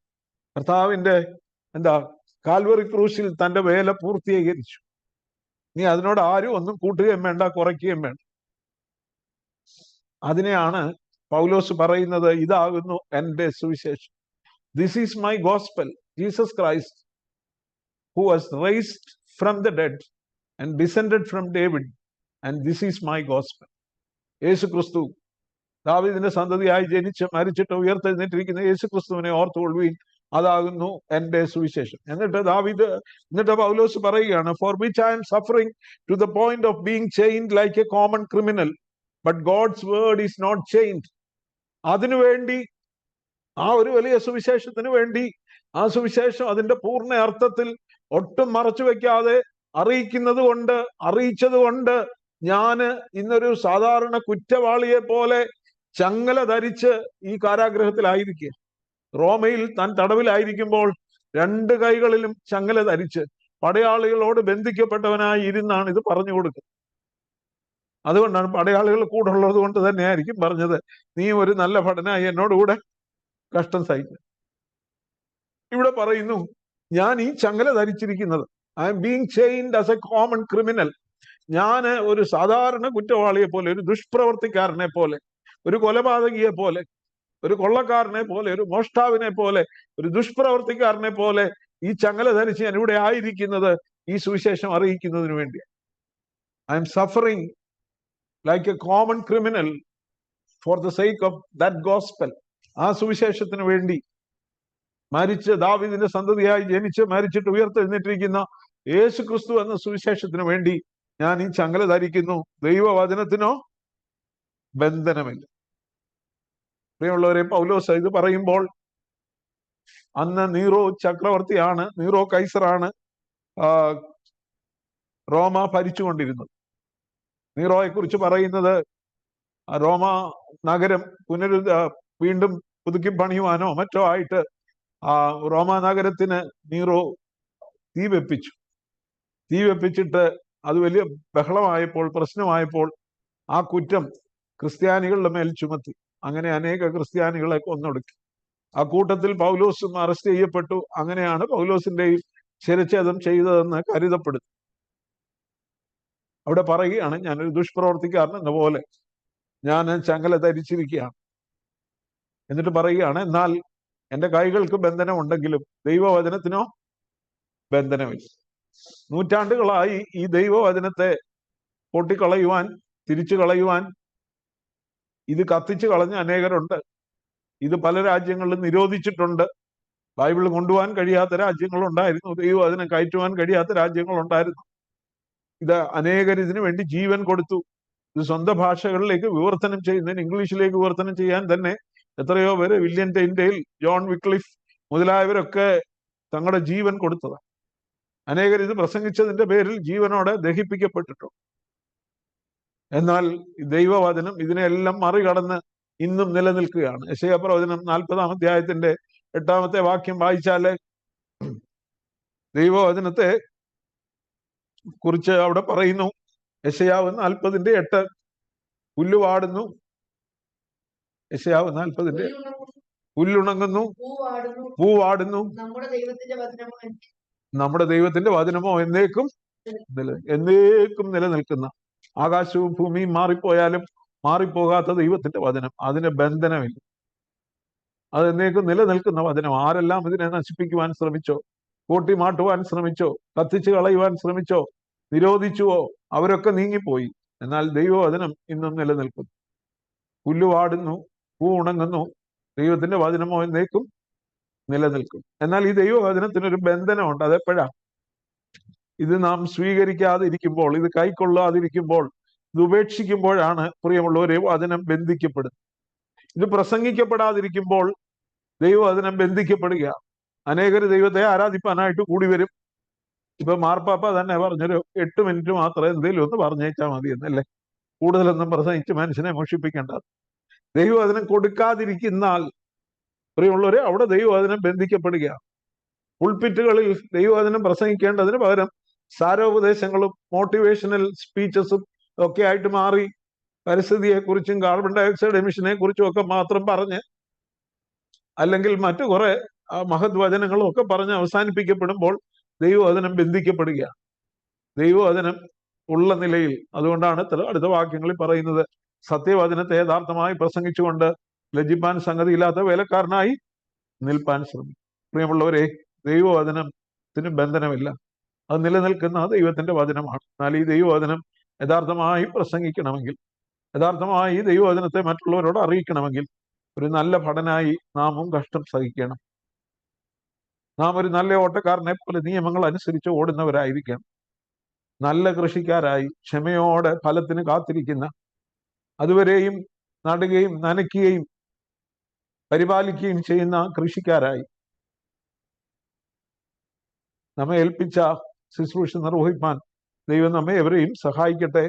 കർത്താവിന്റെ കാൽവറി ക്രൂശിൽ തന്റെ വേല പൂർത്തീകരിച്ചു. ഇനി അതിനോട് ആരും ഒന്നും കൂട്ടുകയും വേണ്ട, കുറയ്ക്കുകയും വേണ്ട. അതിനെയാണ് പൗലോസ് പറയുന്നത്, ഇതാകുന്നു എന്റെ സുവിശേഷം. This is my gospel, Jesus Christ who was raised from the dead and descended from David, and this is my gospel. യേശു ക്രിസ്തു ദാവീദിന്റെ സന്തതിയായി ജനിച്ച് മരിച്ചിട്ട് ഉയർത്തെഴുന്നേറ്റിരിക്കുന്ന യേശു ക്രിസ്തുവിനെ ഓർത്തുകൊള്ളുവീൻ, അതാകുന്നു എന്റെ സുവിശേഷം. എന്നിട്ട് പൗലോസ് പറയുകയാണ്, for which I am suffering to the point of being chained like a common criminal. But God's word is not change. അതിനുവേണ്ടി, ആ ഒരു വലിയ സുവിശേഷത്തിന് വേണ്ടി, ആ സുവിശേഷം അതിന്റെ പൂർണ്ണ അർത്ഥത്തിൽ ഒട്ടും മറച്ചു വെക്കാതെ അറിയിച്ചത് കൊണ്ട് ഞാന് ഇന്നൊരു സാധാരണ കുറ്റവാളിയെ പോലെ ചങ്ങല ധരിച്ച് ഈ കാരാഗ്രഹത്തിലായിരിക്കുക. റോമയിൽ താൻ തടവിലായിരിക്കുമ്പോൾ 2 കൈകളിലും ചങ്ങല ധരിച്ച് പടയാളികളോട് ബന്ധിക്കപ്പെട്ടവനായി ഇരുന്നാണ് ഇത് പറഞ്ഞു കൊടുക്കുന്നത്. അതുകൊണ്ടാണ് പടയാളികൾ കൂടെ ഉള്ളത് കൊണ്ട് തന്നെയായിരിക്കും പറഞ്ഞത്, നീ ഒരു നല്ല ഭടനായി എന്നോടുകൂടെ കഷ്ടം സഹിക്കും. ഇവിടെ പറയുന്നു, ഞാൻ ഈ ചങ്ങല ധരിച്ചിരിക്കുന്നത്, I am being chained as a common criminal. ഞാൻ ഒരു സാധാരണ കുറ്റവാളിയെ പോലെ, ഒരു ദുഷ്പ്രവർത്തിക്കാരനെ പോലെ, ഒരു കൊലപാതകിയെ പോലെ, ഒരു കൊള്ളക്കാരനെ പോലെ, ഒരു മോഷ്ടാവിനെ പോലെ, ഒരു ദുഷ്പ്രവർത്തിക്കാരനെ പോലെ ഈ ചങ്ങല ധരിച്ച് ഞാൻ ഇവിടെ ആയിരിക്കുന്നത് ഈ സുവിശേഷം അറിയിക്കുന്നതിന് വേണ്ടി. I M suffering like A common criminal for the sake of that gospel. ആ സുവിശേഷത്തിന് വേണ്ടി മരിച്ച് ദാവീദിന്റെ സന്തതിയായി ജനിച്ച് മരിച്ചിട്ട് ഉയർത്തെഴുന്നേറ്റിരിക്കുന്ന യേശു ക്രിസ്തു എന്ന സുവിശേഷത്തിന് വേണ്ടി ഞാൻ ഈ ചങ്ങല ധരിക്കുന്നു. ദൈവവചനത്തിനോ ബന്ധനമില്ല. പ്രിയമുള്ളവരെ, പൗലോസ് ഇത് പറയുമ്പോൾ അന്ന് നീറോ ചക്രവർത്തിയാണ്, നീറോ കൈസറാണ് റോമ ഭരിച്ചുകൊണ്ടിരുന്നത്. നീറോയെ കുറിച്ച് പറയുന്നത്, റോമ നഗരം വീണ്ടും പുതുക്കി പണിയുവാനോ മറ്റോ ആയിട്ട് റോമ നഗരത്തിന് നീറോ തീ വെപ്പിച്ചിട്ട് അത് വലിയ ബഹളമായപ്പോൾ, പ്രശ്നമായപ്പോൾ ആ കുറ്റം ക്രിസ്ത്യാനികളുടെ മേൽ ചുമത്തി. അങ്ങനെ അനേക ക്രിസ്ത്യാനികളെ കൊന്നൊടുക്കി. ആ കൂട്ടത്തിൽ പൗലോസും അറസ്റ്റ് ചെയ്യപ്പെട്ടു. അങ്ങനെയാണ് പൗലോസിന്റെയും ശിരച്ഛേദം ചെയ്തതെന്ന് കരുതപ്പെടുന്നു. അവിടെ പറയുകയാണ്, ഞാനൊരു ദുഷ്പ്രവർത്തിക്കാരൻ എന്ന പോലെ ഞാൻ ചങ്ങല ധരിച്ചിരിക്കുകയാണ്. എന്നിട്ട് പറയുകയാണ്, എന്നാൽ എൻ്റെ കൈകൾക്ക് ബന്ധനം ഉണ്ടെങ്കിലും ദൈവവചനത്തിനോ ബന്ധനമില്ല. നൂറ്റാണ്ടുകളായി ഈ ദൈവവചനത്തെ പൊട്ടിക്കളയുവാൻ, തിരിച്ചു കളയുവാൻ, ഇത് കത്തിച്ചു കളഞ്ഞ അനേകരുണ്ട്. ഇത് പല രാജ്യങ്ങളിലും നിരോധിച്ചിട്ടുണ്ട്. ബൈബിൾ കൊണ്ടുപോകാൻ കഴിയാത്ത രാജ്യങ്ങളുണ്ടായിരുന്നു. ദൈവവചനം കയറ്റുവാൻ കഴിയാത്ത രാജ്യങ്ങളുണ്ടായിരുന്നു. ഇത് അനേകർ ഇതിനു വേണ്ടി ജീവൻ കൊടുത്തു. ഇത് സ്വന്തം ഭാഷകളിലേക്ക് വിവർത്തനം ചെയ്യുന്നതിന്, ഇംഗ്ലീഷിലേക്ക് വിവർത്തനം ചെയ്യാൻ തന്നെ എത്രയോ പേര്, വില്യം ടെയിൻഡെയിൽ, ജോൺ വിക്ലിഫ് മുതലായവരൊക്കെ തങ്ങളുടെ ജീവൻ കൊടുത്തതാണ്. അനേകർ ഇത് പ്രസംഗിച്ചതിന്റെ പേരിൽ ജീവനോടെ ദഹിപ്പിക്കപ്പെട്ടിട്ടുണ്ട്. എന്നാൽ ദൈവവചനം ഇതിനെല്ലാം മറികടന്ന് ഇന്നും നിലനിൽക്കുകയാണ്. യെശയ്യാ പ്രവചനം 40-ാം അധ്യായത്തിന്റെ 8-ാമത്തെ വാക്യം വായിച്ചാല് ദൈവവചനത്തെ കുറിച്ച് അവിടെ പറയുന്നു. യെശയ്യാവ് 40:8 പുല്ലുവാടുന്നു. യെശയ്യാവ് 40 പുല്ലുണങ്ങുന്നു, പൂവാടുന്നു, നമ്മുടെ ദൈവത്തിന്റെ വചനമോ എന്നേക്കും നിലനിൽക്കുന്ന. ആകാശവും ഭൂമിയും മാറിപ്പോയാലും മാറിപ്പോകാത്ത ദൈവത്തിന്റെ വചനം, അതിന് ബന്ധനമില്ല. അത് എന്നേക്കും നിലനിൽക്കുന്ന വചനം. ആരെല്ലാം ഇതിനെ നശിപ്പിക്കുവാൻ ശ്രമിച്ചോ, കൂട്ടിമാട്ടുവാൻ ശ്രമിച്ചോ, കത്തിച്ചു കളയുവാൻ ശ്രമിച്ചോ, നിരോധിച്ചുവോ, അവരൊക്കെ നീങ്ങിപ്പോയി. എന്നാൽ ദൈവവചനം ഇന്നും നിലനിൽക്കുന്നു. പുല്ലുവാടുന്നു, പൂ ഉണങ്ങുന്നു, ദൈവത്തിന്റെ വചനമോ എന്നേക്കും നിലനിൽക്കും. എന്നാൽ ഈ ദൈവവചനത്തിനൊരു ബന്ധനമുണ്ട്. അതെപ്പോഴാ? ഇത് നാം സ്വീകരിക്കാതെ ഇരിക്കുമ്പോൾ, ഇത് കൈക്കൊള്ളാതിരിക്കുമ്പോൾ, ഇത് ഉപേക്ഷിക്കുമ്പോഴാണ് പ്രിയമുള്ളവരെ വചനം ബന്ധിക്കപ്പെടുന്നത്. ഇത് പ്രസംഗിക്കപ്പെടാതിരിക്കുമ്പോൾ ദൈവവചനം ബന്ധിക്കപ്പെടുക. അനേകർ ദൈവത്തെ ആരാധിപ്പാനായിട്ട് കൂടി വരും. ഇപ്പൊ മാർപ്പാപ്പ തന്നെ പറഞ്ഞൊരു 8 മിനിറ്റ് മാത്രം എന്തെങ്കിലും ഒന്ന് പറഞ്ഞേച്ചാൽ മതി എന്നല്ലേ, കൂടുതലൊന്നും പ്രസംഗിച്ച് മനുഷ്യനെ മോഷിപ്പിക്കേണ്ട. ദൈവവചനം കൊടുക്കാതിരിക്കുന്നാൽ പ്രിയമുള്ളവരെ അവിടെ ദൈവവചനം ബന്ധിക്കപ്പെടുക. പുൾപിറ്റുകളിൽ ദൈവവചനം പ്രസംഗിക്കേണ്ടതിന് പകരം സാരോപദേശങ്ങളും മോട്ടിവേഷണൽ സ്പീച്ചസും ഒക്കെ ആയിട്ട് മാറി പരിസ്ഥിതിയെക്കുറിച്ചും കാർബൺ ഡയോക്സൈഡ് എമിഷനെ കുറിച്ചും ഒക്കെ മാത്രം പറഞ്ഞ്, അല്ലെങ്കിൽ മറ്റു കുറെ മഹത് വചനങ്ങളും ഒക്കെ പറഞ്ഞ് അവസാനിപ്പിക്കപ്പെടുമ്പോൾ ദൈവവചനം ബന്ധിക്കപ്പെടുക. ദൈവവചനം ഉള്ള നിലയിൽ, അതുകൊണ്ടാണ് അടുത്ത വാക്യങ്ങളിൽ പറയുന്നത്, സത്യവചനത്തെ യഥാർത്ഥമായി പ്രസംഗിച്ചുകൊണ്ട് ലജ്ജിപ്പാൻ സംഗതിയില്ലാത്ത വേലക്കാരനായി നിൽപ്പാൻ ശ്രമിക്കും. പ്രിയമുള്ളവരെ, ദൈവവചനത്തിന് ബന്ധനമില്ല. അത് നിലനിൽക്കുന്ന ദൈവത്തിന്റെ വചനമാണ്. എന്നാൽ ഈ ദൈവവചനം യഥാർത്ഥമായി പ്രസംഗിക്കണമെങ്കിൽ, യഥാർത്ഥമായി ഈ ദൈവവചനത്തെ മറ്റുള്ളവരോട് അറിയിക്കണമെങ്കിൽ ഒരു നല്ല ഭടനായി നാമും കഷ്ടം സഹിക്കണം. നാം ഒരു നല്ല ഓട്ടക്കാരനെ പോലെ നിയമങ്ങൾ അനുസരിച്ച് ഓടുന്നവരായിരിക്കണം. നല്ല കൃഷിക്കാരായി ക്ഷമയോടെ ഫലത്തിന് കാത്തിരിക്കുന്ന അതുവരെയും നടുകയും നനയ്ക്കുകയും പരിപാലിക്കുകയും ചെയ്യുന്ന കൃഷിക്കാരായി നമ്മെ ഏൽപ്പിച്ച ശുശ്രൂഷ നിർവഹിപ്പാൻ ദൈവം നമ്മെ എവരെയും സഹായിക്കട്ടെ.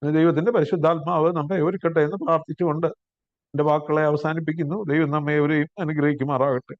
ദൈവത്തിന്റെ പരിശുദ്ധാത്മാവ് നമ്മെ ഒരുക്കട്ടെ എന്ന് പ്രാർത്ഥിച്ചുകൊണ്ട് എൻ്റെ വാക്കുകളെ അവസാനിപ്പിക്കുന്നു. ദൈവം നമ്മെ എവരെയും അനുഗ്രഹിക്കുമാറാകട്ടെ.